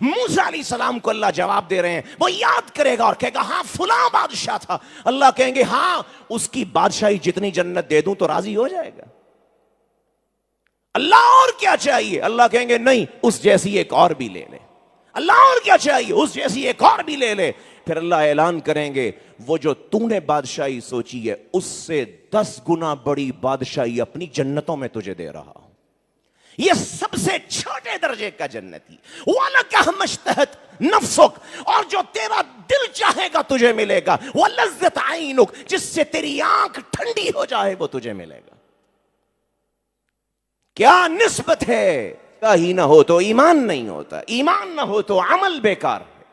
موسیٰ علیہ السلام کو اللہ جواب دے رہے ہیں، وہ یاد کرے گا اور کہے گا ہاں فلاں بادشاہ تھا، اللہ کہیں گے ہاں اس کی بادشاہی جتنی جنت دے دوں تو راضی ہو جائے گا، اللہ اور کیا چاہیے؟ اللہ کہیں گے نہیں اس جیسی ایک اور بھی لے لے، اللہ اور کیا چاہیے؟ اس جیسی ایک اور بھی لے لے۔ پھر اللہ اعلان کریں گے وہ جو تو نے بادشاہی سوچی ہے اس سے 10 گنا بڑی بادشاہی اپنی جنتوں میں تجھے دے رہا ہوں، یہ سب سے چھوٹے درجے کا جنتی، وَلَكَ مَشْتَهَتْ نَفْسُكَ، اور جو تیرا دل چاہے گا تجھے ملے گا، وَلَذَّتْ عَيْنُكَ، جس سے تیری آنکھ ٹھنڈی ہو جائے وہ تجھے ملے گا۔ کیا نسبت ہے؟ ہی نہ ہو تو ایمان نہیں ہوتا، ایمان نہ ہو تو عمل بیکار ہے۔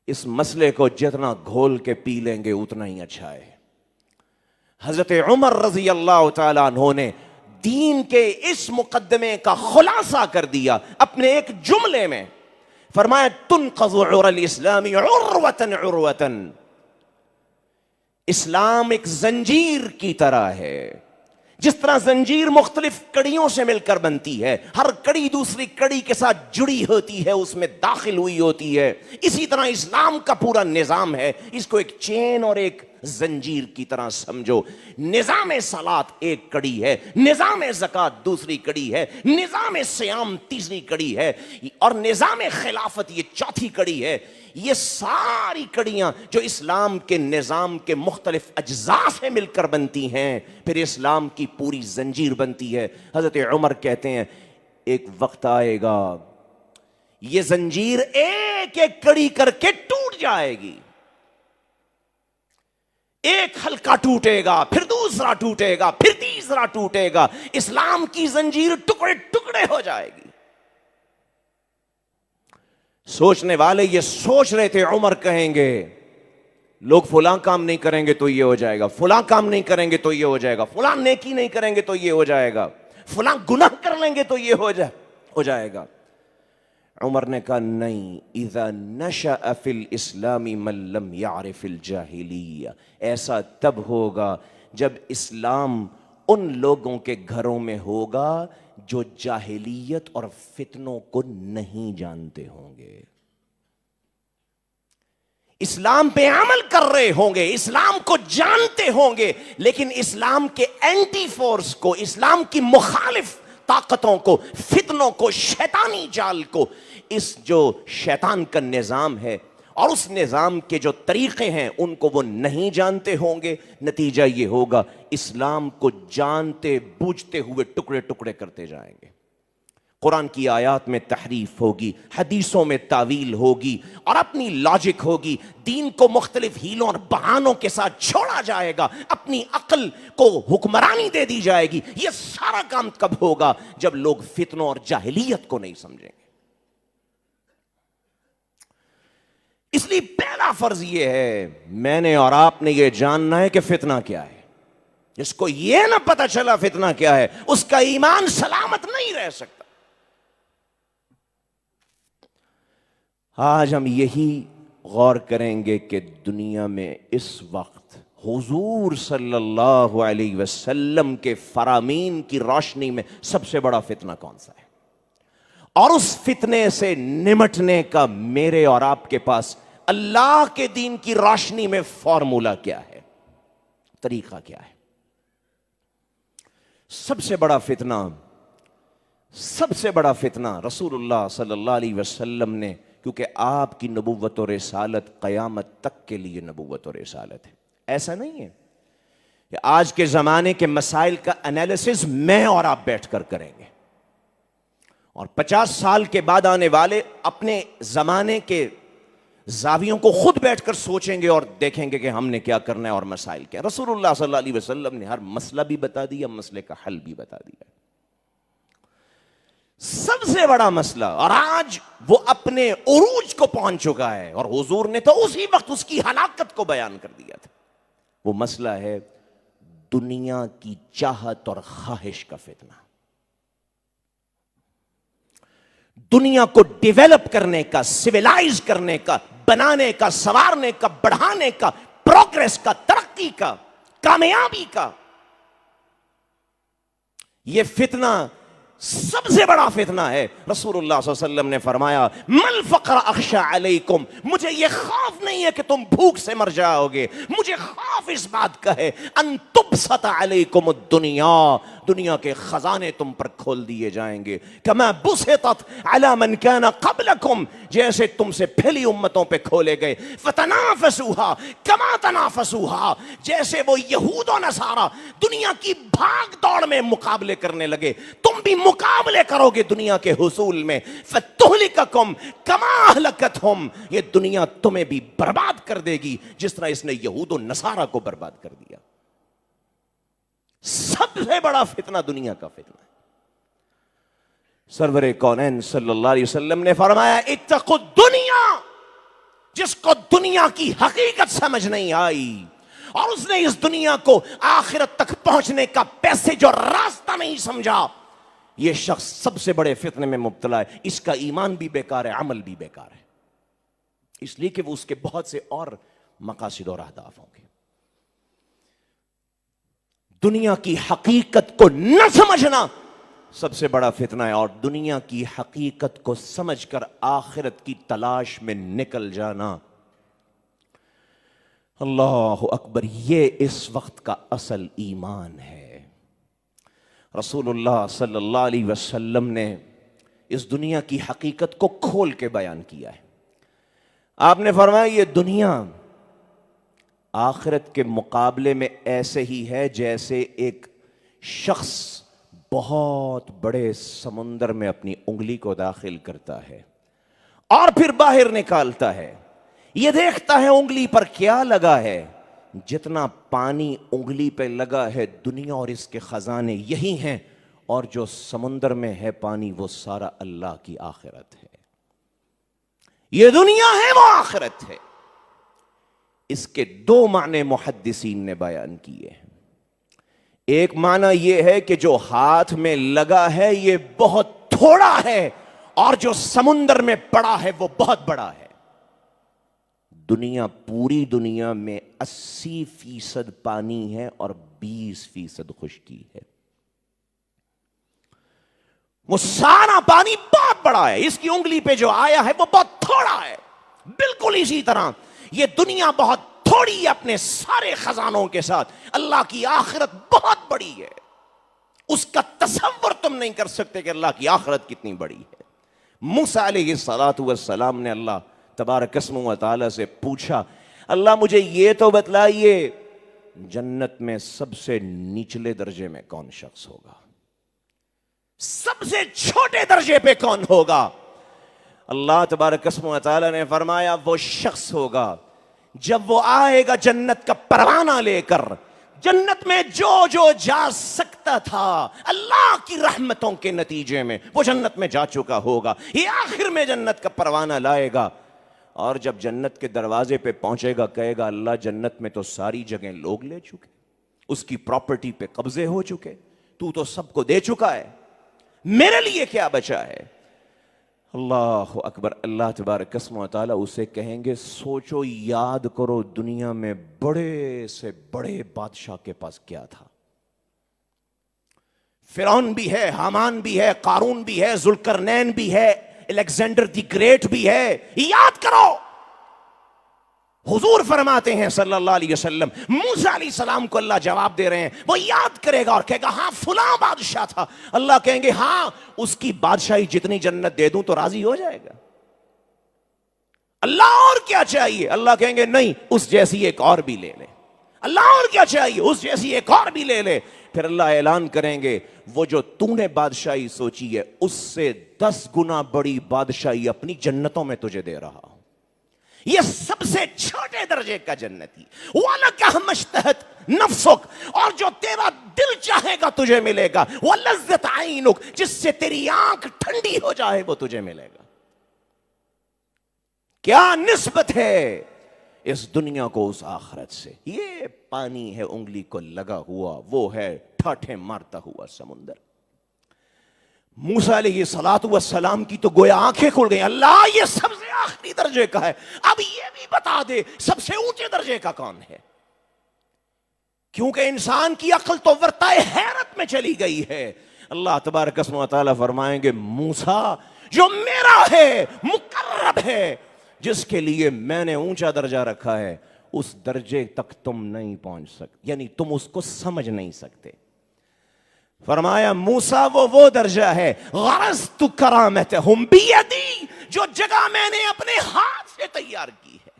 اس مسئلے کو جتنا گھول کے پی لیں گے اتنا ہی اچھا ہے۔ حضرت عمر رضی اللہ تعالیٰ عنہ نے دین کے اس مقدمے کا خلاصہ کر دیا اپنے ایک جملے میں، فرمایا تنقض عرى الاسلام عروة عروة، اسلام ایک زنجیر کی طرح ہے، جس طرح زنجیر مختلف کڑیوں سے مل کر بنتی ہے، ہر کڑی دوسری کڑی کے ساتھ جڑی ہوتی ہے، اس میں داخل ہوئی ہوتی ہے، اسی طرح اسلام کا پورا نظام ہے، اس کو ایک چین اور ایک زنجیر کی طرح سمجھو۔ نظام صلاۃ ایک کڑی ہے، نظام زکوٰۃ دوسری کڑی ہے، نظام صیام تیسری کڑی ہے، اور نظام خلافت یہ چوتھی کڑی ہے۔ یہ ساری کڑیاں جو اسلام کے نظام کے مختلف اجزاء سے مل کر بنتی ہیں پھر اسلام کی پوری زنجیر بنتی ہے۔ حضرت عمر کہتے ہیں ایک وقت آئے گا یہ زنجیر ایک ایک کڑی کر کے ٹوٹ جائے گی، ایک حلقہ ٹوٹے گا، پھر دوسرا ٹوٹے گا، پھر تیسرا ٹوٹے گا، اسلام کی زنجیر ٹکڑے ٹکڑے ہو جائے گی۔ سوچنے والے یہ سوچ رہے تھے عمر کہیں گے لوگ فلاں کام نہیں کریں گے تو یہ ہو جائے گا، فلاں کام نہیں کریں گے تو یہ ہو جائے گا، فلاں نیکی نہیں کریں گے تو یہ ہو جائے گا، فلاں گناہ کر لیں گے تو یہ ہو جائے گا۔ عمر نے کہا نہیں، اذا نشأ فی الاسلام من لم یعرف الجاہلیہ، ایسا تب ہوگا جب اسلام ان لوگوں کے گھروں میں ہوگا جو جاہلیت اور فتنوں کو نہیں جانتے ہوں گے، اسلام پہ عمل کر رہے ہوں گے، اسلام کو جانتے ہوں گے، لیکن اسلام کے اینٹی فورس کو، اسلام کی مخالف طاقتوں کو، فتنوں کو، شیطانی جال کو، اس جو شیطان کا نظام ہے اور اس نظام کے جو طریقے ہیں ان کو وہ نہیں جانتے ہوں گے۔ نتیجہ یہ ہوگا اسلام کو جانتے بوجھتے ہوئے ٹکڑے ٹکڑے کرتے جائیں گے، قرآن کی آیات میں تحریف ہوگی، حدیثوں میں تعویل ہوگی، اور اپنی لاجک ہوگی، دین کو مختلف ہیلوں اور بہانوں کے ساتھ چھوڑا جائے گا، اپنی عقل کو حکمرانی دے دی جائے گی۔ یہ سارا کام کب ہوگا؟ جب لوگ فتنوں اور جاہلیت کو نہیں سمجھیں گے۔ اس لیے پہلا فرض یہ ہے میں نے اور آپ نے یہ جاننا ہے کہ فتنہ کیا ہے۔ جس کو یہ نہ پتا چلا فتنہ کیا ہے اس کا ایمان سلامت نہیں رہ سکتا۔ آج ہم یہی غور کریں گے کہ دنیا میں اس وقت حضور صلی اللہ علیہ وسلم کے فرامین کی روشنی میں سب سے بڑا فتنہ کون سا ہے، اور اس فتنے سے نمٹنے کا میرے اور آپ کے پاس اللہ کے دین کی روشنی میں فارمولا کیا ہے، طریقہ کیا ہے۔ سب سے بڑا فتنہ رسول اللہ صلی اللہ علیہ وسلم نے، کیونکہ آپ کی نبوت و رسالت قیامت تک کے لیے نبوت و رسالت ہے، ایسا نہیں ہے کہ آج کے زمانے کے مسائل کا انالیسس میں اور آپ بیٹھ کر کریں گے اور 50 سال کے بعد آنے والے اپنے زمانے کے زاویوں کو خود بیٹھ کر سوچیں گے اور دیکھیں گے کہ ہم نے کیا کرنا ہے اور مسائل کیا۔ رسول اللہ صلی اللہ علیہ وسلم نے ہر مسئلہ بھی بتا دیا، مسئلے کا حل بھی بتا دیا۔ سب سے بڑا مسئلہ، اور آج وہ اپنے عروج کو پہنچ چکا ہے، اور حضور نے تو اسی وقت اس کی ہلاکت کو بیان کر دیا تھا، وہ مسئلہ ہے دنیا کی چاہت اور خواہش کا فتنہ۔ دنیا کو ڈیولپ کرنے کا، سویلائز کرنے کا، بنانے کا، سنوارنے کا، بڑھانے کا، پروگریس کا، ترقی کا، کامیابی کا، یہ فتنہ سب سے بڑا فتنہ ہے. رسول اللہ صلی اللہ علیہ وسلم نے فرمایا مل فقر اخشى علیکم، مجھے یہ خوف نہیں ہے کہ تم بھوک سے مر جاؤ گے، مجھے خوف اس بات کا ہے ان تبسط علیکم الدنیا، دنیا کے خزانے تم پر کھول دیے جائیں گے. کما بسطت علی من کان قبلکم، جیسے تم سے پہلی امتوں پہ کھولے گئے. فتنافسوها کما تنافسوها، جیسے وہ یہود و نصارا دنیا کی بھاگ دوڑ میں مقابلے کرنے لگے، تم بھی مقابلے کرو گے دنیا کے حصول میں. فتہلککم کما اہلکتہم، یہ دنیا تمہیں بھی برباد کر دے گی جس طرح اس نے یہود و نصارا کو برباد کر دیا. سب سے بڑا فتنہ دنیا کا فتنہ ہے. سرور کونین صلی اللہ علیہ وسلم نے فرمایا اتقوا الدنیا، جس کو دنیا کی حقیقت سمجھ نہیں آئی اور اس نے اس دنیا کو آخرت تک پہنچنے کا پیسے جو راستہ نہیں سمجھا، یہ شخص سب سے بڑے فتنے میں مبتلا ہے. اس کا ایمان بھی بیکار ہے، عمل بھی بیکار ہے، اس لیے کہ وہ اس کے بہت سے اور مقاصد اور اہداف ہوں گے. دنیا کی حقیقت کو نہ سمجھنا سب سے بڑا فتنہ ہے، اور دنیا کی حقیقت کو سمجھ کر آخرت کی تلاش میں نکل جانا، اللہ اکبر، یہ اس وقت کا اصل ایمان ہے. رسول اللہ صلی اللہ علیہ وسلم نے اس دنیا کی حقیقت کو کھول کے بیان کیا ہے. آپ نے فرمایا یہ دنیا آخرت کے مقابلے میں ایسے ہی ہے جیسے ایک شخص بہت بڑے سمندر میں اپنی انگلی کو داخل کرتا ہے اور پھر باہر نکالتا ہے. یہ دیکھتا ہے انگلی پر کیا لگا ہے، جتنا پانی انگلی پہ لگا ہے دنیا اور اس کے خزانے یہی ہیں، اور جو سمندر میں ہے پانی وہ سارا اللہ کی آخرت ہے. یہ دنیا ہے وہ آخرت ہے. اس کے دو معنی محدثین نے بیان کیے. ایک معنی یہ ہے کہ جو ہاتھ میں لگا ہے یہ بہت تھوڑا ہے اور جو سمندر میں پڑا ہے وہ بہت بڑا ہے. دنیا، پوری دنیا میں 80% پانی ہے اور 20% خشکی ہے. وہ سارا پانی بہت بڑا ہے، اس کی انگلی پہ جو آیا ہے وہ بہت تھوڑا ہے. بالکل اسی طرح یہ دنیا بہت تھوڑی ہے اپنے سارے خزانوں کے ساتھ، اللہ کی آخرت بہت بڑی ہے. اس کا تصور تم نہیں کر سکتے کہ اللہ کی آخرت کتنی بڑی ہے. موسیٰ علیہ السلام نے اللہ تبارک اسمہ و تعالی سے پوچھا، اللہ مجھے یہ تو بتلائیے جنت میں سب سے نچلے درجے میں کون شخص ہوگا، سب سے چھوٹے درجے پہ کون ہوگا؟ اللہ تبارک اسمہ و تعالی نے فرمایا وہ شخص ہوگا جب وہ آئے گا جنت کا پروانہ لے کر، جنت میں جو جو جا سکتا تھا اللہ کی رحمتوں کے نتیجے میں وہ جنت میں جا چکا ہوگا. یہ آخر میں جنت کا پروانہ لائے گا اور جب جنت کے دروازے پہ پہنچے گا کہے گا اللہ جنت میں تو ساری جگہیں لوگ لے چکے، اس کی پراپرٹی پہ قبضے ہو چکے، تو سب کو دے چکا ہے، میرے لیے کیا بچا ہے؟ اللہ اکبر. اللہ تبارک اسمہ و تعالیٰ اسے کہیں گے سوچو، یاد کرو دنیا میں بڑے سے بڑے بادشاہ کے پاس کیا تھا. فرعون بھی ہے، حامان بھی ہے، قارون بھی ہے، ذوالقرنین بھی ہے، الیگزینڈر دی گریٹ بھی ہے. یاد کرو. حضور فرماتے ہیں صلی اللہ علیہ وسلم، موسیٰ علیہ السلام کو اللہ جواب دے رہے ہیں، وہ یاد کرے گا اور کہے گا ہاں فلاں بادشاہ تھا. اللہ کہیں گے ہاں اس کی بادشاہی جتنی جنت دے دوں تو راضی ہو جائے گا. اللہ اور کیا چاہیے؟ اللہ کہیں گے نہیں اس جیسی ایک اور بھی لے لے. اللہ اور کیا چاہیے؟ اس جیسی ایک اور بھی لے لے. پھر اللہ اعلان کریں گے وہ جو تو نے بادشاہی سوچی ہے اس سے 10 گنا بڑی بادشاہی اپنی جنتوں میں تجھے دے رہا ہوں. یہ سب سے چھوٹے درجے کا جنتی. وَلَكَ مَشْتَهَتْ نَفْسُكَ، اور جو تیرا دل چاہے گا تجھے ملے گا. وَلَذَّتْ عَيْنُكَ، جس سے تیری آنکھ ٹھنڈی ہو جائے وہ تجھے ملے گا. کیا نسبت ہے اس دنیا کو اس آخرت سے؟ یہ پانی ہے انگلی کو لگا ہوا، وہ ہے ٹھاٹھے مارتا ہوا سمندر. موسیٰ علیہ السلام کی تو گویا آنکھیں کھل گئی. اللہ یہ سب سے آخری درجے کا ہے، اب یہ بھی بتا دے سب سے اونچے درجے کا کون ہے. کیونکہ انسان کی عقل تو ورطۂ حیرت میں چلی گئی ہے. اللہ تبارک و تعالیٰ فرمائیں گے موسیٰ جو میرا ہے، مقرب ہے، جس کے لیے میں نے اونچا درجہ رکھا ہے، اس درجے تک تم نہیں پہنچ سکتے، یعنی تم اس کو سمجھ نہیں سکتے۔ فرمایا موسیٰ وہ درجہ ہے، غرست کرامتہم بیدی، جو جگہ میں نے اپنے ہاتھ سے تیار کی ہے،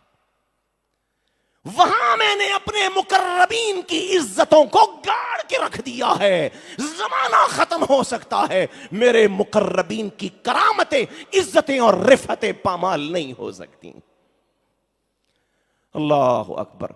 وہاں میں نے اپنے مقربین کی عزتوں کو گاڑ کے رکھ دیا ہے۔ زمانہ ختم ہو سکتا ہے، میرے مقربین کی کرامتیں، عزتیں اور رفعتیں پامال نہیں ہو سکتی۔ اللہ اکبر۔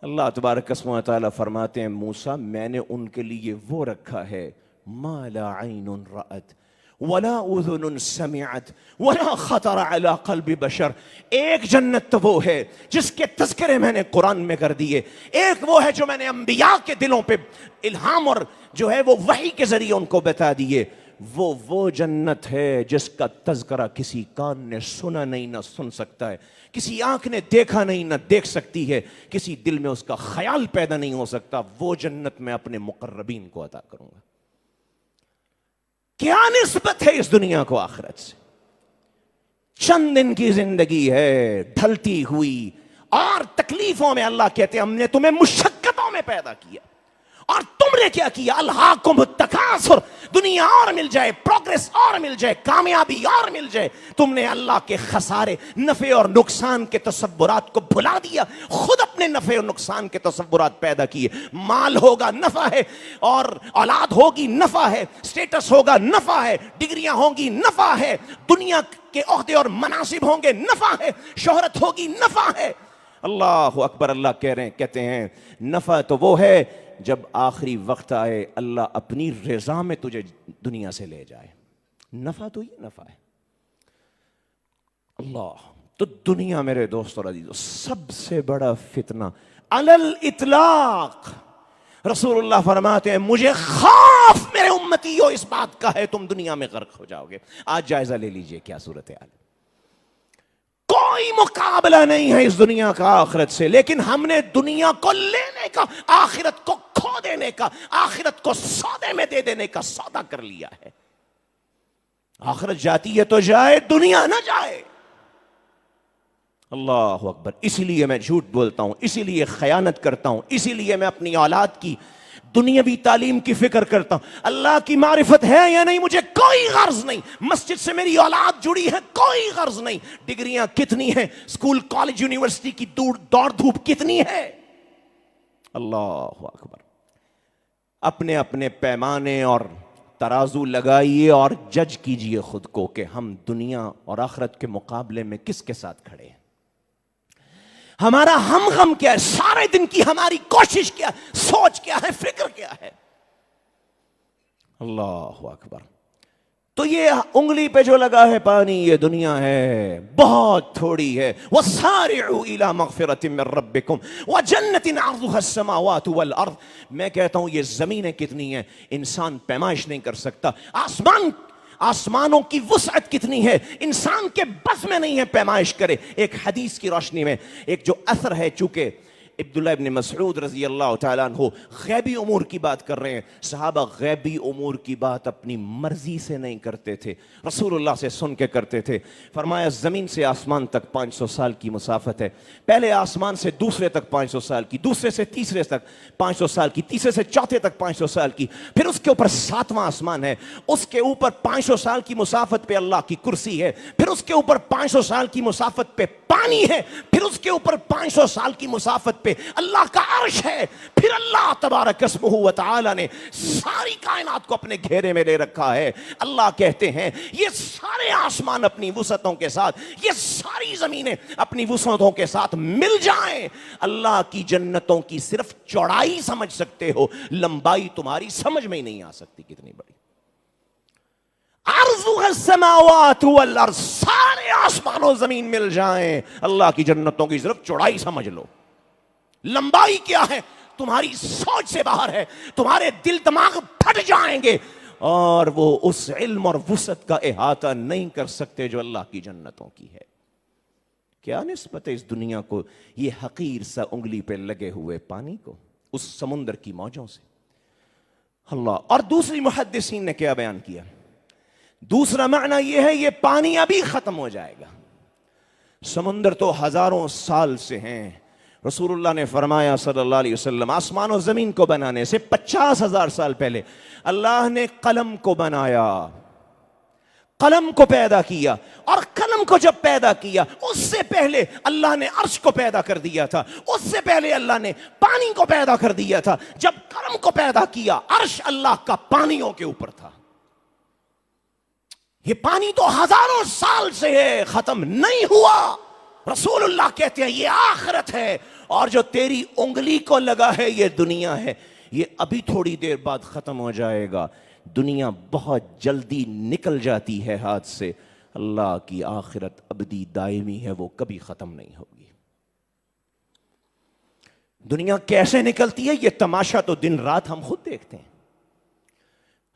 اللہ تبارک و تعالیٰ فرماتے ہیں موسیٰ میں نے ان کے لیے وہ رکھا ہے ما لا عین رأت ولا اذن سمعت ولا خطر علی قلب بشر۔ ایک جنت تو وہ ہے جس کے تذکرے میں نے قرآن میں کر دیے، ایک وہ ہے جو میں نے انبیاء کے دلوں پہ الہام اور جو ہے وہ وحی کے ذریعے ان کو بتا دیے، وہ جنت ہے جس کا تذکرہ کسی کان نے سنا نہیں نہ سن سکتا ہے، کسی آنکھ نے دیکھا نہیں نہ دیکھ سکتی ہے، کسی دل میں اس کا خیال پیدا نہیں ہو سکتا۔ وہ جنت میں اپنے مقربین کو عطا کروں گا۔ کیا نسبت ہے اس دنیا کو آخرت سے؟ چند دن کی زندگی ہے ڈھلتی ہوئی، اور تکلیفوں میں اللہ کہتے ہیں ہم نے تمہیں مشقتوں میں پیدا کیا، اور تم نے کیا کیا؟ الہاکم التکاثر، دنیا اور مل جائے، پروگریس اور مل جائے، کامیابی اور مل جائے، تم نے اللہ کے خسارے، نفع اور نقصان کے تصورات کو بھلا دیا، خود اپنے نفع اور نقصان کے تصورات پیدا کیے۔ مال ہوگا نفع ہے، اور اولاد ہوگی نفع ہے، سٹیٹس ہوگا نفع ہے، ڈگریاں ہوں گی نفع ہے، دنیا کے عہدے اور مناصب ہوں گے نفع ہے، شہرت ہوگی نفع ہے۔ اللہ اکبر۔ اللہ کہتے ہیں نفع تو وہ ہے جب آخری وقت آئے اللہ اپنی رضا میں تجھے دنیا سے لے جائے، نفع تو یہ نفع ہے۔ اللہ تو دنیا میرے دوست اور عزیزو سب سے بڑا فتنہ علی الاطلاق۔ رسول اللہ فرماتے ہیں مجھے خوف میرے امتیو اس بات کا ہے تم دنیا میں غرق ہو جاؤ گے۔ آج جائزہ لے لیجئے کیا صورتحال ہے۔ کوئی مقابلہ نہیں ہے اس دنیا کا آخرت سے، لیکن ہم نے دنیا کو لینے کا، آخرت کو کھو دینے کا، آخرت کو سودے میں دے دینے کا سودا کر لیا ہے۔ آخرت جاتی ہے تو جائے، دنیا نہ جائے۔ اللہ اکبر۔ اسی لیے میں جھوٹ بولتا ہوں، اسی لیے خیانت کرتا ہوں، اسی لیے میں اپنی اولاد کی دنیاوی تعلیم کی فکر کرتا ہوں۔ اللہ کی معرفت ہے یا نہیں مجھے کوئی غرض نہیں، مسجد سے میری اولاد جڑی ہے کوئی غرض نہیں، ڈگریاں کتنی ہیں، اسکول کالج یونیورسٹی کی دوڑ دھوپ کتنی ہے۔ اللہ اکبر۔ اپنے اپنے پیمانے اور ترازو لگائیے اور جج کیجئے خود کو کہ ہم دنیا اور آخرت کے مقابلے میں کس کے ساتھ کھڑے ہیں، ہمارا ہم غم کیا ہے، سارے دن کی ہماری کوشش کیا ہے، سوچ کیا ہے، فکر کیا ہے۔ اللہ اکبر۔ تو یہ انگلی پہ جو لگا ہے پانی یہ دنیا ہے، بہت تھوڑی ہے۔ وَسَارِعُوا إِلَى مَغْفِرَةٍ مِّن رَبِّكُمْ وَجَنَّةٍ عَرْضُهَا السَّمَاوَاتُ وَالْأَرْضُ۔ میں کہتا ہوں یہ زمینیں کتنی ہیں انسان پیمائش نہیں کر سکتا، آسمانوں کی وسعت کتنی ہے انسان کے بس میں نہیں ہے پیمائش کرے۔ ایک حدیث کی روشنی میں ایک جو اثر ہے، چونکہ عبداللہ ابن مسعود رضی اللہ تعالیٰ عنہ غیبی امور کی بات کر رہے ہیں، صحابہ غیبی امور کی بات اپنی مرضی سے نہیں کرتے تھے، رسول اللہ سے سن کے کرتے تھے۔ فرمایا زمین سے آسمان تک 500 سال کی مسافت ہے، پہلے آسمان سے دوسرے تک 500 سال کی، دوسرے سے تیسرے تک 500 سال کی، تیسرے سے چوتھے تک 500 سال کی، پھر اس کے اوپر 7واں آسمان ہے، اس کے اوپر 500 سال کی مسافت پہ اللہ کی کرسی ہے، پھر اس کے اوپر 500 سال کی مسافت پہ پانی ہے، پھر اس کے اوپر 500 سال کی مسافت پہ اللہ کا عرش ہے، پھر اللہ تبارک اسمہ و تعالی نے ساری کائنات کو اپنے گھیرے میں لے رکھا ہے۔ اللہ کہتے ہیں یہ سارے آسمان اپنی وسعتوں کے ساتھ، یہ ساری زمینیں اپنی وسعتوں کے ساتھ مل جائیں، اللہ کی جنتوں کی صرف چوڑائی سمجھ سکتے ہو، لمبائی تمہاری سمجھ میں ہی نہیں آ سکتی کتنی بڑی۔ عرضها السماوات والارض، سارے آسمان و زمین مل جائیں، اللہ کی جنتوں کی صرف چوڑائی سمجھ لو، لمبائی کیا ہے تمہاری سوچ سے باہر ہے، تمہارے دل دماغ پھٹ جائیں گے، اور وہ اس علم اور وسعت کا احاطہ نہیں کر سکتے جو اللہ کی جنتوں کی ہے۔ کیا نسبت ہے اس دنیا کو یہ حقیر سا انگلی پہ لگے ہوئے پانی کو، اس سمندر کی موجوں سے؟ اللہ. اور دوسری محدثین نے کیا بیان کیا؟ دوسرا معنی یہ ہے یہ پانی ابھی ختم ہو جائے گا. سمندر تو ہزاروں سال سے ہیں. رسول اللہ نے فرمایا صلی اللہ علیہ وسلم آسمان و زمین کو بنانے سے 50,000 سال پہلے اللہ نے قلم کو بنایا, قلم کو پیدا کیا. اور قلم کو جب پیدا کیا اس سے پہلے اللہ نے عرش کو پیدا کر دیا تھا, اس سے پہلے اللہ نے پانی کو پیدا کر دیا تھا. جب قلم کو پیدا کیا عرش اللہ کا پانیوں کے اوپر تھا. یہ پانی تو ہزاروں سال سے ہے, ختم نہیں ہوا. رسول اللہ کہتے ہیں یہ آخرت ہے, اور جو تیری انگلی کو لگا ہے یہ دنیا ہے. یہ ابھی تھوڑی دیر بعد ختم ہو جائے گا. دنیا بہت جلدی نکل جاتی ہے ہاتھ سے. اللہ کی آخرت ابدی دائمی ہے, وہ کبھی ختم نہیں ہوگی. دنیا کیسے نکلتی ہے یہ تماشا تو دن رات ہم خود دیکھتے ہیں.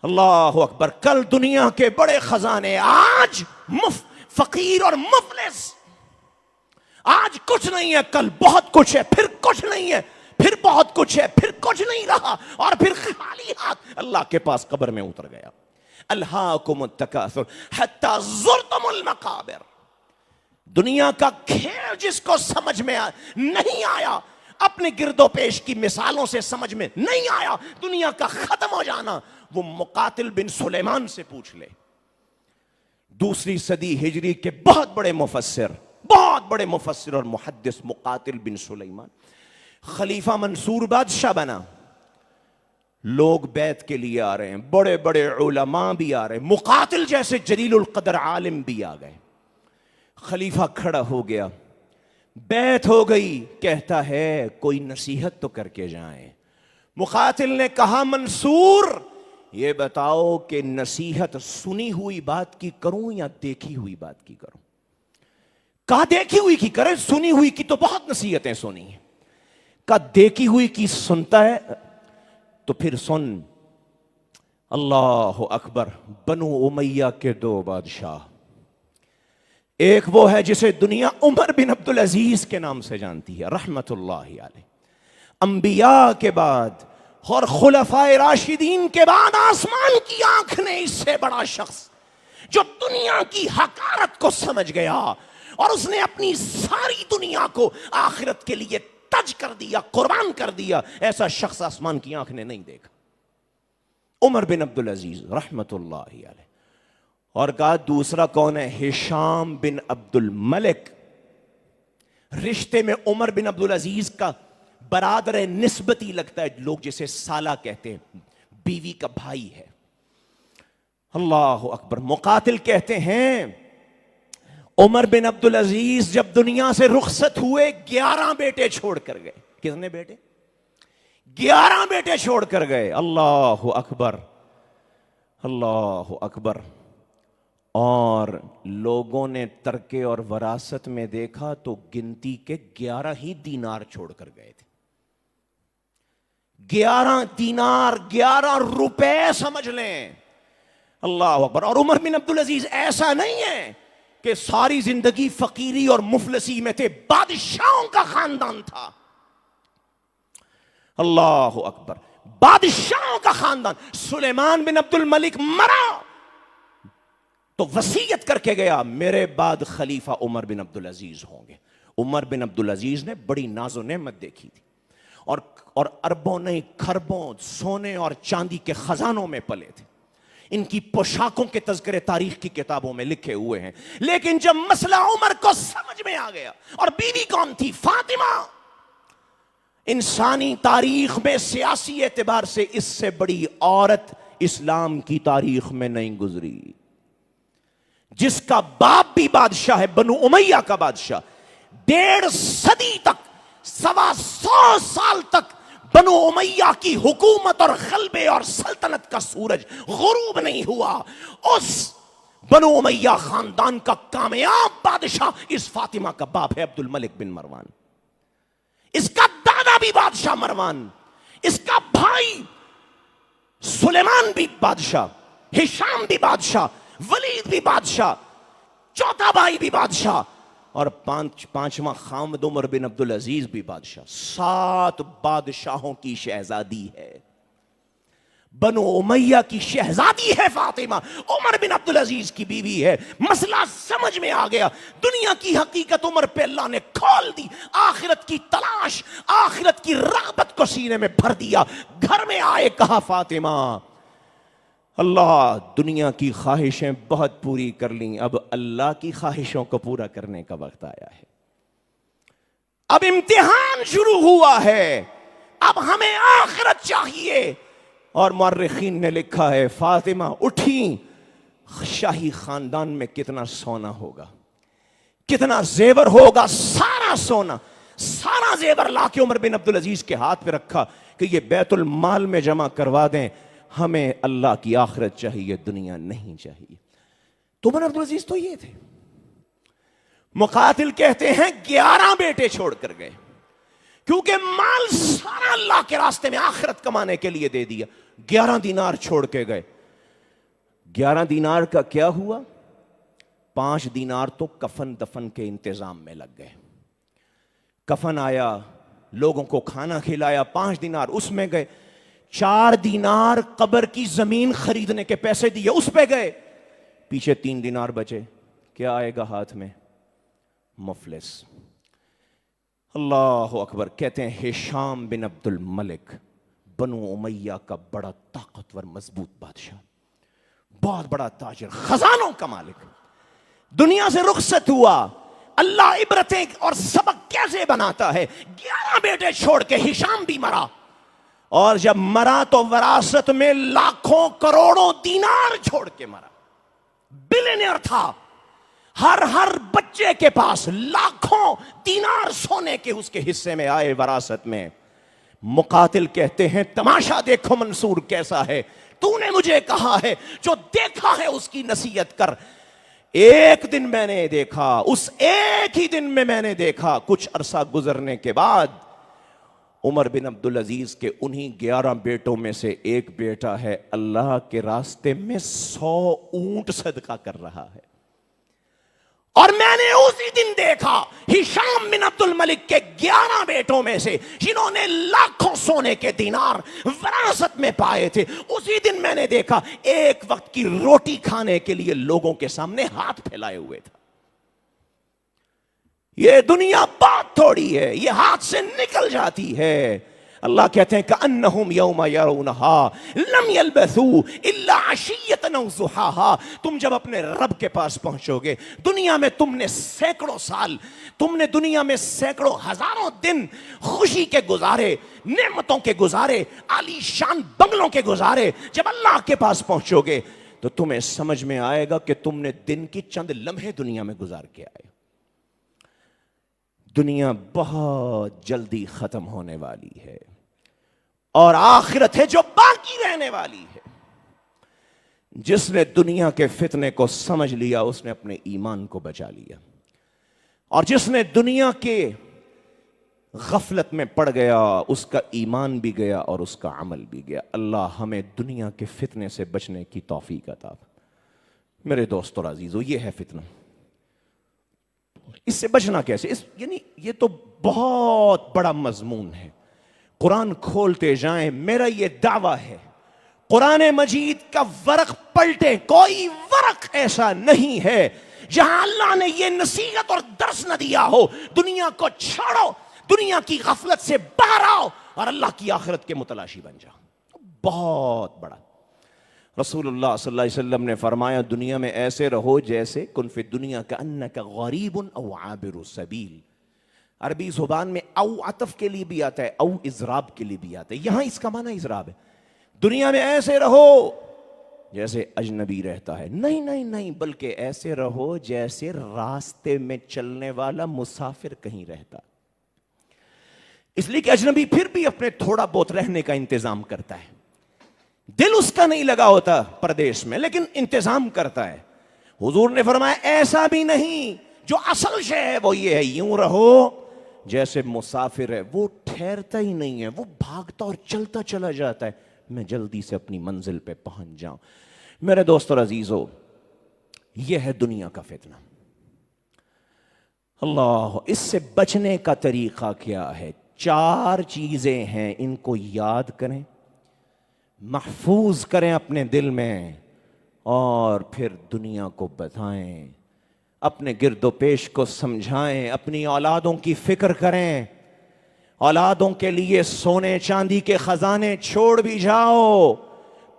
اللہ اکبر. کل دنیا کے بڑے خزانے, آج فقیر اور مفلس. آج کچھ نہیں ہے, کل بہت کچھ ہے, پھر کچھ نہیں ہے, پھر بہت کچھ ہے, پھر کچھ نہیں رہا, اور پھر خالی ہاتھ اللہ کے پاس قبر میں اتر گیا. الہاکم التکاثر حتی زرتم المقابر. دنیا کا کھیل جس کو سمجھ میں نہیں آیا, اپنے گرد و پیش کی مثالوں سے سمجھ میں نہیں آیا دنیا کا ختم ہو جانا, وہ مقاتل بن سلیمان سے پوچھ لے. دوسری صدی ہجری کے بہت بڑے مفسر اور محدث مقاتل بن سلیمان خلیفہ منصور بادشاہ بنا. لوگ بیعت کے لیے آ رہے ہیں, بڑے بڑے علماء بھی آ رہے ہیں, مقاتل جیسے جلیل القدر عالم بھی آ گئے. خلیفہ کھڑا ہو گیا, بیعت ہو گئی. کہتا ہے کوئی نصیحت تو کر کے جائیں. مقاتل نے کہا منصور یہ بتاؤ کہ نصیحت سنی ہوئی بات کی کروں یا دیکھی ہوئی بات کی کروں؟ کہا دیکھی ہوئی کی کرے, سنی ہوئی کی تو بہت نصیحتیں سنی ہیں. کہا دیکھی ہوئی کی سنتا ہے تو پھر سن. اللہ اکبر. بنو امیہ کے 2 بادشاہ, ایک وہ ہے جسے دنیا عمر بن عبدالعزیز کے نام سے جانتی ہے رحمت اللہ علیہ. انبیاء کے بعد اور خلفائے راشدین کے بعد آسمان کی آنکھ نے اس سے بڑا شخص جو دنیا کی حقارت کو سمجھ گیا اور اس نے اپنی ساری دنیا کو آخرت کے لیے تج کر دیا, قربان کر دیا, ایسا شخص آسمان کی آنکھ نے نہیں دیکھا. عمر بن عبدالعزیز رحمت اللہ علیہ. اور کہا دوسرا کون ہے؟ ہشام بن عبد الملک. رشتے میں عمر بن عبدالعزیز کا برادر نسبتی لگتا ہے, لوگ جسے سالہ کہتے ہیں, بیوی کا بھائی ہے. اللہ اکبر. مقاتل کہتے ہیں عمر بن عبدالعزیز جب دنیا سے رخصت ہوئے 11 بیٹے چھوڑ کر گئے. کتنے بیٹے؟ 11 بیٹے چھوڑ کر گئے. اللہ اکبر, اللہ اکبر. اور لوگوں نے ترکے اور وراثت میں دیکھا تو گنتی کے 11 ہی دینار چھوڑ کر گئے تھے. 11 دینار, 11 روپے سمجھ لیں. اللہ اکبر. اور عمر بن عبدالعزیز ایسا نہیں ہے کہ ساری زندگی فقیری اور مفلسی میں تھے, بادشاہوں کا خاندان تھا. اللہ اکبر. بادشاہوں کا خاندان. سلیمان بن عبد الملک مرا تو وصیت کر کے گیا میرے بعد خلیفہ عمر بن عبدالعزیز ہوں گے. عمر بن عبدالعزیز نے بڑی ناز و نعمت دیکھی تھی, اور اربوں نہیں کھربوں سونے اور چاندی کے خزانوں میں پلے تھے. ان کی پوشاکوں کے تذکرے تاریخ کی کتابوں میں لکھے ہوئے ہیں. لیکن جب مسئلہ عمر کو سمجھ میں آ گیا, اور بیوی کون تھی؟ فاطمہ. انسانی تاریخ میں سیاسی اعتبار سے اس سے بڑی عورت اسلام کی تاریخ میں نہیں گزری. جس کا باپ بھی بادشاہ ہے, بنو امیہ کا بادشاہ, 1.5 صدی تک, 125 سال تک بنو امیہ کی حکومت اور غلبے اور سلطنت کا سورج غروب نہیں ہوا. اس بنو امیہ خاندان کا کامیاب بادشاہ اس فاطمہ کا باپ ہے, عبد الملک بن مروان. اس کا دادا بھی بادشاہ مروان, اس کا بھائی سلیمان بھی بادشاہ, ہشام بھی بادشاہ, ولید بھی بادشاہ, چوتھا بھائی بھی بادشاہ, اور پانچواں خامد عمر بن عبدالعزیز بھی بادشاہ. 7 بادشاہوں کی شہزادی ہے. بنو امیہ کی شہزادی ہے فاطمہ، عمر بن عبدالعزیز کی بیوی ہے. مسئلہ سمجھ میں آ گیا. دنیا کی حقیقت عمر پہ اللہ نے کھول دی. آخرت کی تلاش، آخرت کی رغبت کو سینے میں بھر دیا. گھر میں آئے کہا فاطمہ اللہ دنیا کی خواہشیں بہت پوری کر لیں، اب اللہ کی خواہشوں کو پورا کرنے کا وقت آیا ہے. اب امتحان شروع ہوا ہے، اب ہمیں آخرت چاہیے. اور مورخین نے لکھا ہے فاطمہ اٹھیں، شاہی خاندان میں کتنا سونا ہوگا، کتنا زیور ہوگا، سارا سونا سارا زیور لا کے عمر بن عبدالعزیز کے ہاتھ پہ رکھا کہ یہ بیت المال میں جمع کروا دیں، ہمیں اللہ کی آخرت چاہیے، دنیا نہیں چاہیے. تو عمر عبدالعزیز تو یہ تھے. مقاتل کہتے ہیں 11 بیٹے چھوڑ کر گئے، کیونکہ مال سارا اللہ کے راستے میں آخرت کمانے کے لیے دے دیا. 11 دینار چھوڑ کے گئے. 11 دینار کا کیا ہوا؟ 5 دینار تو کفن دفن کے انتظام میں لگ گئے. کفن آیا، لوگوں کو کھانا کھلایا، 5 دینار اس میں گئے. 4 دینار قبر کی زمین خریدنے کے پیسے دیے، اس پہ گئے. پیچھے 3 دینار بچے. کیا آئے گا ہاتھ میں؟ مفلس. اللہ اکبر. کہتے ہیں ہشام بن عبد الملک بنو امیہ کا بڑا طاقتور مضبوط بادشاہ، بہت بڑا تاجر، خزانوں کا مالک، دنیا سے رخصت ہوا. اللہ عبرتیں اور سبق کیسے بناتا ہے. 11 بیٹے چھوڑ کے ہشام بھی مرا، اور جب مرا تو وراثت میں لاکھوں کروڑوں دینار چھوڑ کے مرا. بلینئر تھا. ہر بچے کے پاس لاکھوں دینار سونے کے اس کے حصے میں آئے وراثت میں. مقاتل کہتے ہیں تماشا دیکھو منصور کیسا ہے، تو نے مجھے کہا ہے جو دیکھا ہے اس کی نصیحت کر. ایک دن میں نے دیکھا، اس ایک ہی دن میں نے دیکھا، کچھ عرصہ گزرنے کے بعد عمر بن عبدالعزیز کے انہی 11 بیٹوں میں سے ایک بیٹا ہے اللہ کے راستے میں 100 اونٹ صدقہ کر رہا ہے. اور میں نے اسی دن دیکھا ہشام بن عبد الملک کے 11 بیٹوں میں سے جنہوں نے لاکھوں سونے کے دینار وراثت میں پائے تھے، اسی دن میں نے دیکھا ایک وقت کی روٹی کھانے کے لیے لوگوں کے سامنے ہاتھ پھیلائے ہوئے تھا. یہ دنیا بہت تھوڑی ہے، یہ ہاتھ سے نکل جاتی ہے. اللہ کہتے ہیں کأنہم یوم یرونہا لم یلبثوا الا عشیۃ او ضحاہا. تم جب اپنے رب کے پاس پہنچو گے، دنیا میں تم نے سینکڑوں سال، تم نے دنیا میں سینکڑوں ہزاروں دن خوشی کے گزارے، نعمتوں کے گزارے، عالی شان بنگلوں کے گزارے. جب اللہ کے پاس پہنچو گے تو تمہیں سمجھ میں آئے گا کہ تم نے دن کی چند لمحے دنیا میں گزار کے آئے. دنیا بہت جلدی ختم ہونے والی ہے، اور آخرت ہے جو باقی رہنے والی ہے. جس نے دنیا کے فتنے کو سمجھ لیا اس نے اپنے ایمان کو بچا لیا، اور جس نے دنیا کے غفلت میں پڑ گیا اس کا ایمان بھی گیا اور اس کا عمل بھی گیا. اللہ ہمیں دنیا کے فتنے سے بچنے کی توفیق عطا. میرے دوستو عزیزو، یہ ہے فتنہ. اس سے بچنا کیسے؟ یعنی یہ تو بہت بڑا مضمون ہے. قرآن کھولتے جائیں. میرا یہ دعویٰ ہے قرآن مجید کا ورق پلٹے، کوئی ورق ایسا نہیں ہے جہاں اللہ نے یہ نصیحت اور درس نہ دیا ہو. دنیا کو چھوڑو، دنیا کی غفلت سے باہر آؤ اور اللہ کی آخرت کے متلاشی بن جاؤ. بہت بڑا. رسول اللہ صلی اللہ علیہ وسلم نے فرمایا دنیا میں ایسے رہو جیسے کن فی الدنیا کأنک غریب او عابر السبیل. عربی زبان میں او عطف کے لیے بھی آتا ہے، او اضراب کے لیے بھی آتا ہے. یہاں اس کا معنی اضراب ہے. دنیا میں ایسے رہو جیسے اجنبی رہتا ہے. نہیں نہیں نہیں، بلکہ ایسے رہو جیسے راستے میں چلنے والا مسافر کہیں رہتا. اس لیے کہ اجنبی پھر بھی اپنے تھوڑا بہت رہنے کا انتظام کرتا ہے. دل اس کا نہیں لگا ہوتا پردیش میں، لیکن انتظام کرتا ہے. حضور نے فرمایا ایسا بھی نہیں، جو اصل شے ہے وہ یہ ہے یوں رہو جیسے مسافر ہے. وہ ٹھہرتا ہی نہیں ہے، وہ بھاگتا اور چلتا چلا جاتا ہے. میں جلدی سے اپنی منزل پہ پہنچ جاؤں. میرے دوستو عزیزو، یہ ہے دنیا کا فتنہ. اللہ، اس سے بچنے کا طریقہ کیا ہے؟ 4 چیزیں ہیں، ان کو یاد کریں، محفوظ کریں اپنے دل میں اور پھر دنیا کو بتائیں، اپنے گرد و پیش کو سمجھائیں، اپنی اولادوں کی فکر کریں، اولادوں کے لیے سونے چاندی کے خزانے چھوڑ بھی جاؤ،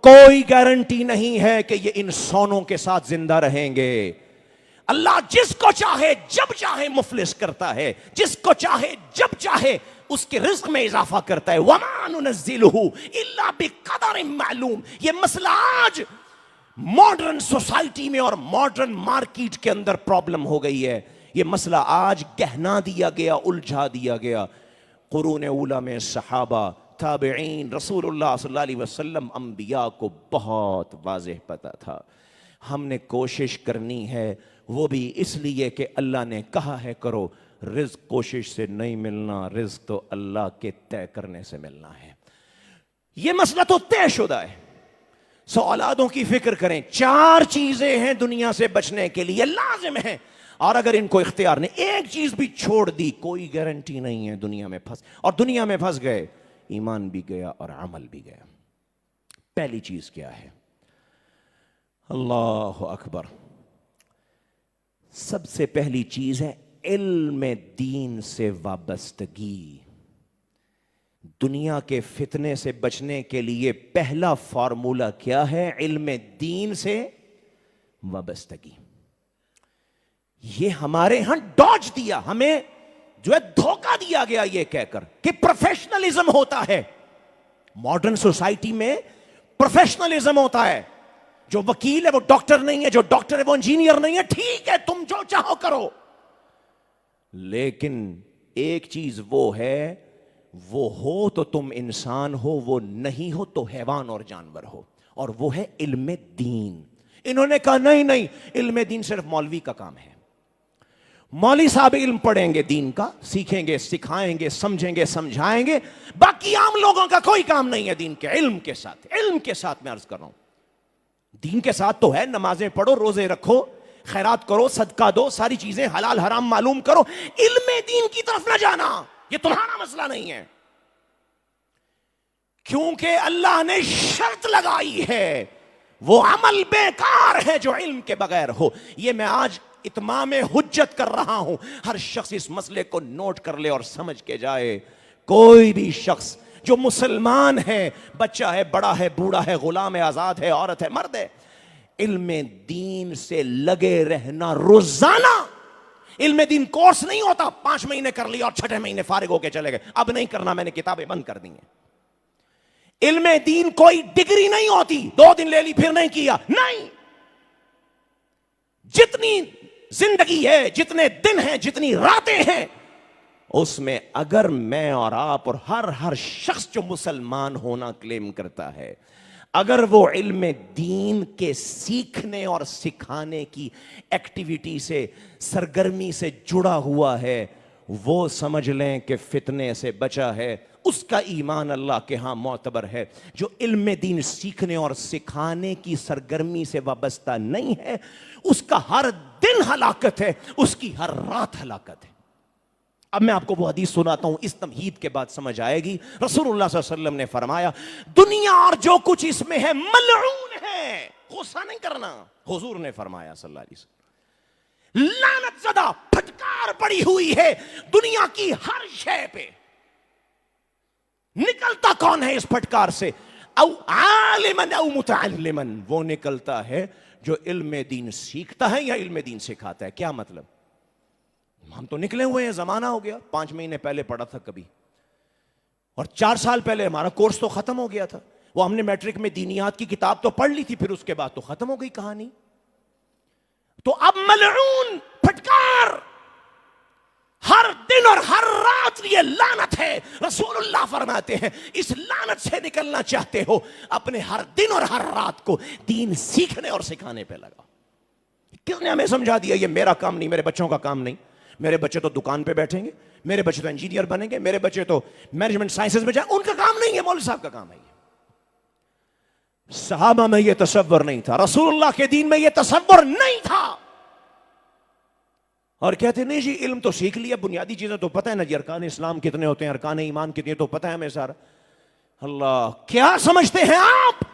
کوئی گارنٹی نہیں ہے کہ یہ ان سونوں کے ساتھ زندہ رہیں گے۔ اللہ جس کو چاہے جب چاہے مفلس کرتا ہے، جس کو چاہے جب چاہے اس کے رزق میں اضافہ کرتا ہے۔ وَمَا نُنَزِّلُهُ إِلَّا بِقَدَرٍ معلوم۔ یہ مسئلہ آج ماڈرن سوسائٹی میں اور ماڈرن مارکیٹ کے اندر پرابلم ہو گئی ہے۔ یہ مسئلہ آج گہنا دیا گیا، الجھا دیا گیا۔ قرون اولیٰ میں صحابہ، تابعین، رسول اللہ صلی اللہ علیہ وسلم، انبیاء کو بہت واضح پتہ تھا۔ ہم نے کوشش کرنی ہے، وہ بھی اس لیے کہ اللہ نے کہا ہے کرو۔ رزق کوشش سے نہیں ملنا، رزق تو اللہ کے طے کرنے سے ملنا ہے۔ یہ مسئلہ تو طے شدہ ہے۔ سو اولادوں کی فکر کریں۔ 4 چیزیں ہیں دنیا سے بچنے کے لیے، لازم ہیں، اور اگر ان کو اختیار نہیں، ایک چیز بھی چھوڑ دی، کوئی گارنٹی نہیں ہے دنیا میں پھنس، اور دنیا میں پھنس گئے، ایمان بھی گیا اور عمل بھی گیا۔ پہلی چیز کیا ہے؟ اللہ اکبر۔ سب سے پہلی چیز ہے علم دین سے وابستگی۔ دنیا کے فتنے سے بچنے کے لیے پہلا فارمولہ کیا ہے؟ علم دین سے وابستگی۔ یہ ہمارے ہاں ڈاج دیا، ہمیں جو ہے دھوکہ دیا گیا یہ کہہ کر کہ پروفیشنلزم ہوتا ہے۔ ماڈرن سوسائٹی میں پروفیشنلزم ہوتا ہے، جو وکیل ہے وہ ڈاکٹر نہیں ہے، جو ڈاکٹر ہے وہ انجینئر نہیں ہے، ٹھیک ہے تم جو چاہو کرو، لیکن ایک چیز وہ ہے، وہ ہو تو تم انسان ہو، وہ نہیں ہو تو حیوان اور جانور ہو، اور وہ ہے علم دین۔ انہوں نے کہا نہیں نہیں، علم دین صرف مولوی کا کام ہے۔ مولوی صاحب علم پڑھیں گے دین کا، سیکھیں گے، سکھائیں گے، سمجھیں گے، سمجھائیں گے، باقی عام لوگوں کا کوئی کام نہیں ہے دین کے علم کے ساتھ۔ علم کے ساتھ میں عرض کر رہا ہوں، دین کے ساتھ تو ہے نمازیں پڑھو، روزے رکھو، خیرات کرو، صدقہ دو، ساری چیزیں حلال حرام معلوم کرو، علم دین کی طرف نہ جانا، یہ تمہارا مسئلہ نہیں ہے، کیونکہ اللہ نے شرط لگائی ہے، وہ عمل بیکار ہے جو علم کے بغیر ہو۔ یہ میں آج اتمام حجت کر رہا ہوں، ہر شخص اس مسئلے کو نوٹ کر لے اور سمجھ کے جائے۔ کوئی بھی شخص جو مسلمان ہے، بچہ ہے، بڑا ہے، بوڑھا ہے، غلام ہے، آزاد ہے، عورت ہے، مرد ہے، علم دین سے لگے رہنا روزانہ۔ علم دین کورس نہیں ہوتا 5 مہینے کر لیا اور 6 مہینے فارغ ہو کے چلے گئے، اب نہیں کرنا، میں نے کتابیں بند کر دی ہیں۔ علم دین کوئی ڈگری نہیں ہوتی، 2 دن لے لی پھر نہیں کیا، نہیں، جتنی زندگی ہے، جتنے دن ہیں، جتنی راتیں ہیں، اس میں اگر میں اور آپ اور ہر شخص جو مسلمان ہونا کلیم کرتا ہے، اگر وہ علم دین کے سیکھنے اور سکھانے کی ایکٹیویٹی سے، سرگرمی سے جڑا ہوا ہے، وہ سمجھ لیں کہ فتنے سے بچا ہے، اس کا ایمان اللہ کے ہاں معتبر ہے۔ جو علم دین سیکھنے اور سکھانے کی سرگرمی سے وابستہ نہیں ہے، اس کا ہر دن ہلاکت ہے، اس کی ہر رات ہلاکت ہے۔ اب میں آپ کو وہ حدیث سناتا ہوں، اس تمہید کے بعد سمجھ آئے گی۔ رسول اللہ صلی اللہ علیہ وسلم نے فرمایا، دنیا اور جو کچھ اس میں ہے ملعون ہے، غصہ نہیں کرنا۔ حضور نے فرمایا صلی اللہ علیہ وسلم، لعنت زدہ، پھٹکار پڑی ہوئی ہے دنیا کی ہر شے پہ۔ نکلتا کون ہے اس پھٹکار سے؟ او عالمن او متعلمن، وہ نکلتا ہے جو علم دین سیکھتا ہے یا علم دین سکھاتا ہے۔ کیا مطلب؟ ہم تو نکلے ہوئے ہیں، زمانہ ہو گیا، 5 مہینے پہلے پڑھا تھا کبھی، اور 4 سال پہلے ہمارا کورس تو ختم ہو گیا تھا، وہ ہم نے میٹرک میں دینیات کی کتاب تو پڑھ لی تھی، پھر اس کے بعد تو ختم ہو گئی کہانی۔ تو اب ملعون، پھٹکار، ہر دن اور ہر رات یہ لعنت ہے۔ رسول اللہ فرماتے ہیں، اس لعنت سے نکلنا چاہتے ہو، اپنے ہر دن اور ہر رات کو دین سیکھنے اور سکھانے پہ لگا۔ کس نے ہمیں سمجھا دیا یہ میرا کام نہیں، میرے بچوں کا کام نہیں، میرے بچے تو دکان پہ بیٹھیں گے، میرے بچے تو انجینئر بنیں گے، میرے بچے تو مینجمنٹ سائنسز میں جائیں، ان کا کام نہیں ہے، مولوی صاحب کا کام ہے۔ صحابہ میں یہ تصور نہیں تھا، رسول اللہ کے دین میں یہ تصور نہیں تھا، اور کہتے نہیں جی علم تو سیکھ لیا، بنیادی چیزیں تو پتہ ہے نا جی، ارکان اسلام کتنے ہوتے ہیں، ارکان ایمان کتنے تو پتہ ہے ہمیں سارا۔ اللہ کیا سمجھتے ہیں آپ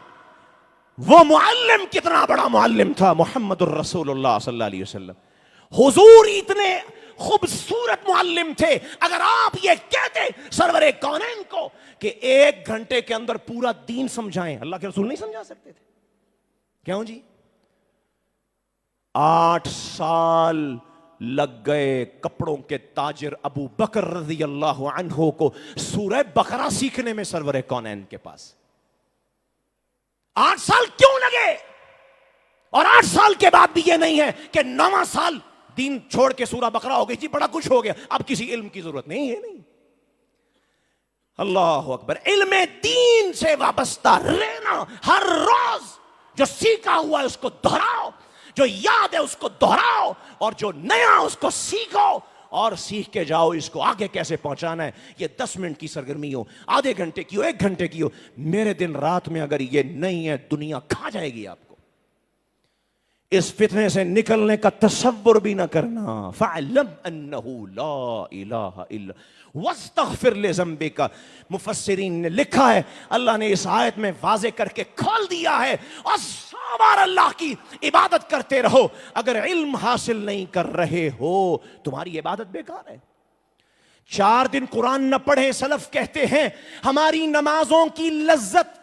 وہ معلم کتنا بڑا معلم تھا محمد الرسول اللہ صلی اللہ علیہ وسلم. حضور اتنے خوبصورت معلم تھے. اگر آپ یہ کہتے سرور کونین کو کہ 1 گھنٹے کے اندر پورا دین سمجھائیں, اللہ کے رسول نہیں سمجھا سکتے تھے؟ کیوں جی؟ 8 سال لگ گئے کپڑوں کے تاجر ابو بکر رضی اللہ عنہ کو سورہ بقرہ سیکھنے میں سرور کونین کے پاس. 8 سال کیوں لگے؟ اور 8 سال کے بعد بھی یہ نہیں ہے کہ 9واں سال دین چھوڑ کے سورہ بقرہ ہو گئی جی بڑا کچھ ہو گیا اب کسی علم کی ضرورت نہیں ہے. نہیں, اللہ اکبر. علم دین سے وابستہ رہنا, ہر روز جو سیکھا ہوا ہے اس کو دہراؤ, جو یاد ہے اس کو دہراؤ, اور جو نیا اس کو سیکھو اور سیکھ کے جاؤ اس کو آگے کیسے پہنچانا ہے. یہ 10 منٹ کی سرگرمی ہو, آدھے گھنٹے کی ہو, 1 گھنٹے کی ہو, میرے دن رات میں اگر یہ نہیں ہے دنیا کھا جائے گی آپ کو. اس فتنے سے نکلنے کا تصور بھی نہ کرنا. فَعْلَمْ أَنَّهُ لَا إِلَهَ إِلَّا وَاسْتَغْفِرْ لِذَنبِكَ. مفسرین نے لکھا ہے, اللہ نے اس آیت میں واضح کر کے کھول دیا ہے, اور 100 بار اللہ کی عبادت کرتے رہو. اگر علم حاصل نہیں کر رہے ہو تمہاری عبادت بیکار ہے. 4 دن قرآن نہ پڑھیں, سلف کہتے ہیں ہماری نمازوں کی لذت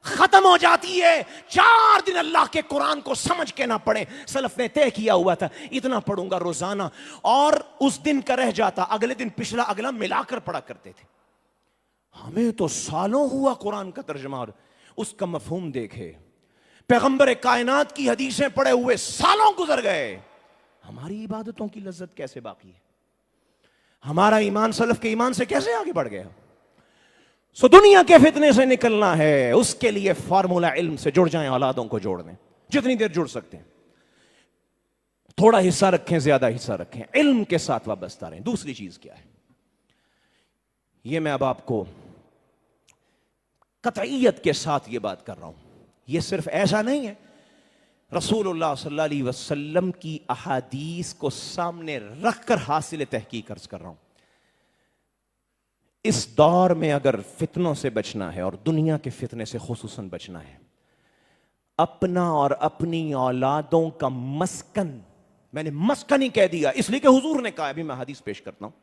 ختم ہو جاتی ہے. 4 دن اللہ کے قرآن کو سمجھ کے نہ پڑھیں. سلف نے طے کیا ہوا تھا اتنا پڑھوں گا روزانہ, اور اس دن کا رہ جاتا, اگلے دن پچھلا اگلا ملا کر پڑھا کرتے تھے. ہمیں تو سالوں ہوا قرآن کا ترجمہ اور اس کا مفہوم دیکھے. پیغمبر کائنات کی حدیثیں پڑھے ہوئے سالوں گزر گئے, ہماری عبادتوں کی لذت کیسے باقی ہے؟ ہمارا ایمان سلف کے ایمان سے کیسے آگے بڑھ گیا؟ سو دنیا کے فتنے سے نکلنا ہے, اس کے لیے فارمولا علم سے جڑ جائیں, اولادوں کو جوڑ دیں جتنی دیر جڑ سکتے ہیں. تھوڑا حصہ رکھیں, زیادہ حصہ رکھیں, علم کے ساتھ وابستہ رہیں. دوسری چیز کیا ہے, یہ میں اب آپ کو قطعیت کے ساتھ یہ بات کر رہا ہوں, یہ صرف ایسا نہیں ہے, رسول اللہ صلی اللہ علیہ وسلم کی احادیث کو سامنے رکھ کر حاصل تحقیق عرض کر رہا ہوں. اس دور میں اگر فتنوں سے بچنا ہے اور دنیا کے فتنے سے خصوصاً بچنا ہے, اپنا اور اپنی اولادوں کا مسکن, میں نے مسکن ہی کہہ دیا اس لیے کہ حضور نے کہا, ابھی میں حدیث پیش کرتا ہوں.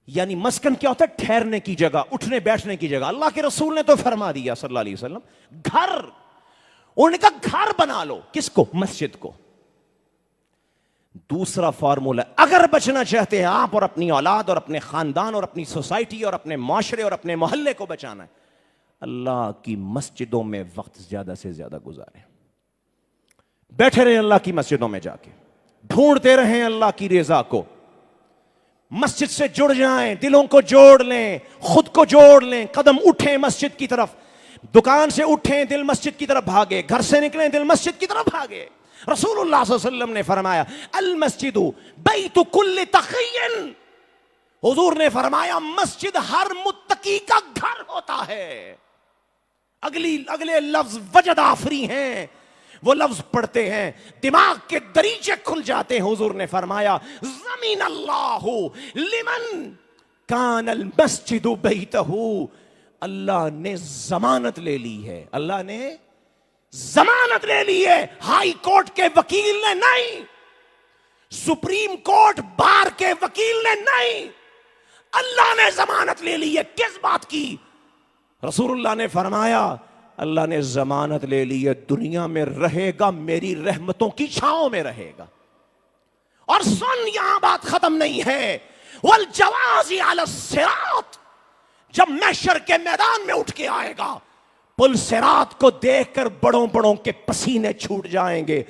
یعنی مسکن کیا ہوتا ہے؟ ٹھہرنے کی جگہ, اٹھنے بیٹھنے کی جگہ. اللہ کے رسول نے تو فرما دیا صلی اللہ علیہ وسلم گھر, انہوں نے کہا گھر بنا لو. کس کو؟ مسجد کو. دوسرا فارمولا, اگر بچنا چاہتے ہیں آپ اور اپنی اولاد اور اپنے خاندان اور اپنی سوسائٹی اور اپنے معاشرے اور اپنے محلے کو بچانا ہے, اللہ کی مسجدوں میں وقت زیادہ سے زیادہ گزاریں. بیٹھے رہیں اللہ کی مسجدوں میں جا کے, ڈھونڈتے رہیں اللہ کی رضا کو. مسجد سے جڑ جائیں, دلوں کو جوڑ لیں, خود کو جوڑ لیں, قدم اٹھیں مسجد کی طرف. دکان سے اٹھیں دل مسجد کی طرف بھاگے, گھر سے نکلیں دل مسجد کی طرف بھاگے. رسول اللہ صلی اللہ علیہ وسلم نے فرمایا المسجد بیت کل تقی, حضور نے فرمایا مسجد ہر متقی کا گھر ہوتا ہے. اگلے لفظ وجد آفری ہیں, وہ لفظ پڑھتے ہیں دماغ کے دریچے کھل جاتے ہیں. حضور نے فرمایا زمین اللہ لمن کان المسجد بیتہ, اللہ نے ضمانت لے لی ہے, اللہ نے ضمانت لے لی ہے. ہائی کورٹ کے وکیل نے نہیں, سپریم کورٹ بار کے وکیل نے نہیں, اللہ نے ضمانت لے لی ہے. کس بات کی؟ رسول اللہ نے فرمایا اللہ نے ضمانت لے لی ہے دنیا میں رہے گا, میری رحمتوں کی چھاؤں میں رہے گا. اور سن, یہاں بات ختم نہیں ہے. والجواز علی الصراط, جب محشر کے میدان میں اٹھ کے آئے گا, پل صراط کو دیکھ کر بڑوں بڑوں کے پسینے چھوٹ جائیں گے,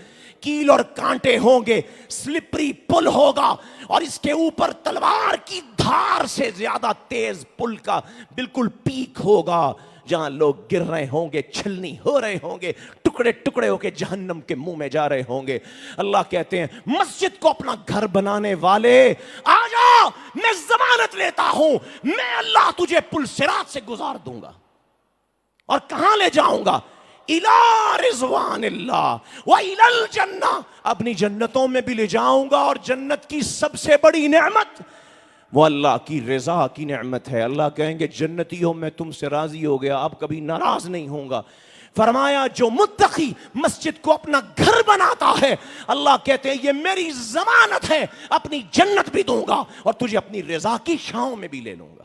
کیل اور کانٹے ہوں گے, سلپری پل ہوگا, اور اس کے اوپر تلوار کی دھار سے زیادہ تیز پل کا بالکل پیک ہوگا, جہاں لوگ گر رہے ہوں گے, چھلنی ہو رہے ہوں گے, ٹکڑے ٹکڑے ہو کے جہنم کے منہ میں جا رہے ہوں گے. اللہ کہتے ہیں مسجد کو اپنا گھر بنانے والے آ جا, میں ضمانت لیتا ہوں, میں اللہ تجھے پل صراط سے گزار دوں گا. اور کہاں لے جاؤں گا؟ اِلَىٰ رِضْوَانِ اللَّهِ وَإِلَى الْجَنَّةِ, اپنی جنتوں میں بھی لے جاؤں گا. اور جنت کی سب سے بڑی نعمت وہ اللہ کی رضا کی نعمت ہے. اللہ کہیں گے جنتیوں میں تم سے راضی ہو گیا، اب کبھی ناراض نہیں ہوں گا. فرمایا جو متقی مسجد کو اپنا گھر بناتا ہے، اللہ کہتے ہیں یہ میری ضمانت ہے، اپنی جنت بھی دوں گا اور تجھے اپنی رضا کی چھاؤں میں بھی لے لوں گا.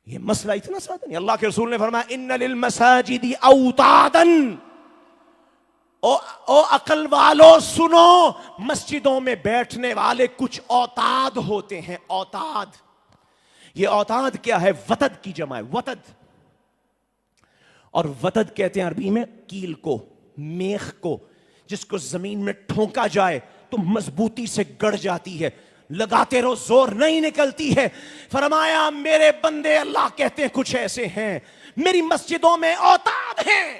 یہ مسئلہ اتنا سادہ نہیں. اللہ کے رسول نے فرمایا ان للمساجد اوتادا، او عقل والو سنو، مسجدوں میں بیٹھنے والے کچھ اوتاد ہوتے ہیں. اوتاد، یہ اوتاد کیا ہے؟ وتد کی جمع ہے، وتد. اور وتد کہتے ہیں عربی میں کیل کو، میخ کو، جس کو زمین میں ٹھونکا جائے تو مضبوطی سے گڑ جاتی ہے، لگاتے رہو زور نہیں نکلتی ہے. فرمایا میرے بندے، اللہ کہتے ہیں کچھ ایسے ہیں میری مسجدوں میں اوتاد ہیں،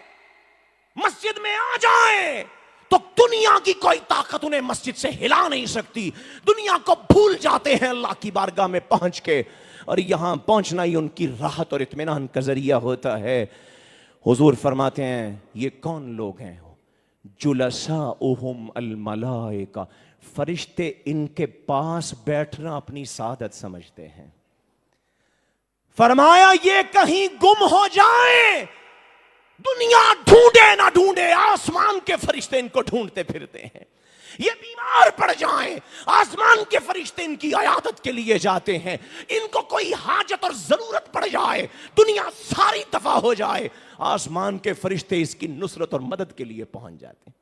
مسجد میں آ جائیں تو دنیا کی کوئی طاقت انہیں مسجد سے ہلا نہیں سکتی. دنیا کو بھول جاتے ہیں اللہ کی بارگاہ میں پہنچ کے، اور یہاں پہنچنا ہی ان کی راحت اور اطمینان کا ذریعہ ہوتا ہے. حضور فرماتے ہیں یہ کون لوگ ہیں؟ جلساؤہم الملائکہ، فرشتے ان کے پاس بیٹھنا اپنی سعادت سمجھتے ہیں. فرمایا یہ کہیں گم ہو جائیں، دنیا ڈھونڈے نہ ڈھونڈے، آسمان کے فرشتے ان کو ڈھونڈتے پھرتے ہیں. یہ بیمار پڑ جائیں، آسمان کے فرشتے ان کی عیادت کے لیے جاتے ہیں. ان کو کوئی حاجت اور ضرورت پڑ جائے، دنیا ساری دفع ہو جائے، آسمان کے فرشتے اس کی نصرت اور مدد کے لیے پہنچ جاتے ہیں.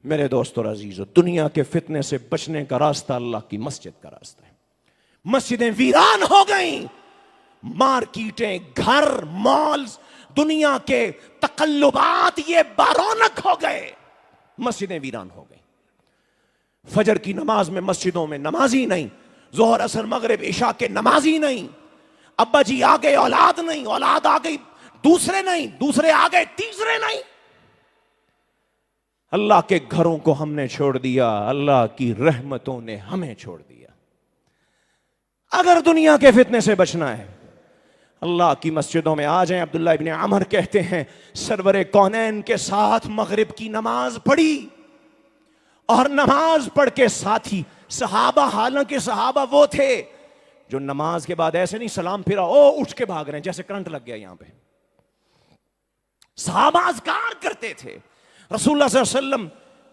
میرے دوست اور عزیزو، دنیا کے فتنے سے بچنے کا راستہ اللہ کی مسجد کا راستہ ہے. مسجدیں ویران ہو گئیں، مارکیٹیں، گھر، مالز، دنیا کے تقلبات یہ بارونق ہو گئے، مسجدیں ویران ہو گئیں. فجر کی نماز میں مسجدوں میں نمازی نہیں، ظہر عصر مغرب عشاء کے نمازی نہیں. ابا جی آ گئے اولاد نہیں، اولاد آ گئی دوسرے نہیں، دوسرے آ گئے تیسرے نہیں. اللہ کے گھروں کو ہم نے چھوڑ دیا، اللہ کی رحمتوں نے ہمیں چھوڑ دیا. اگر دنیا کے فتنے سے بچنا ہے اللہ کی مسجدوں میں آ جائیں. عبداللہ ابن عمر کہتے ہیں سرور کونین کے ساتھ مغرب کی نماز پڑھی، اور نماز پڑھ کے ساتھی صحابہ، حالانکہ صحابہ وہ تھے جو نماز کے بعد ایسے نہیں سلام پھرا او اٹھ کے بھاگ رہے ہیں جیسے کرنٹ لگ گیا یہاں پہ. صحابہ اذکار کرتے تھے. رسول اللہ صلی اللہ علیہ وسلم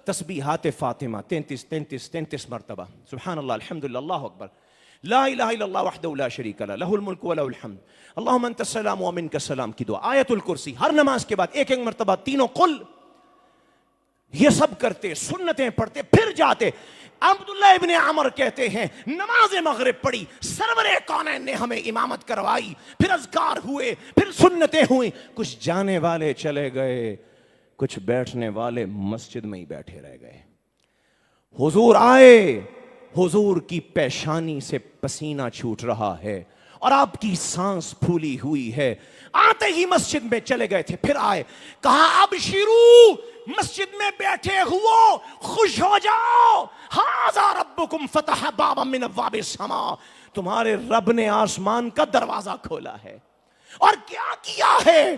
تسبیحات فاطمہ 33 مرتبہ، سبحان اللہ، الحمدللہ، اللہ اکبر، لا الہ الا اللہ وحدہ لا شریک لہ، لہ الملک و لہ الحمد، اللہم انت السلام و منک السلام کی دعا، آیت الکرسی ہر نماز کے بعد ایک مرتبہ، تینوں قل، یہ سب کرتے، سنتیں پڑھتے، پھر جاتے. عبداللہ ابن عمر کہتے ہیں نماز مغرب پڑھی، سرور کونین نے ہمیں امامت کروائی، پھر اذکار ہوئے، پھر سنتیں ہوئیں. کچھ جانے والے چلے گئے، کچھ بیٹھنے والے مسجد میں ہی بیٹھے رہ گئے. حضور آئے، حضور کی پیشانی سے پسینہ چھوٹ رہا ہے اور آپ کی سانس پھولی ہوئی ہے. آتے ہی مسجد میں چلے گئے تھے، پھر آئے، کہا اب شروع، مسجد میں بیٹھے ہو خوش ہو جاؤ، ھذا ربکم فتح بابا من ابواب السماء، تمہارے رب نے آسمان کا دروازہ کھولا ہے. اور کیا کیا ہے؟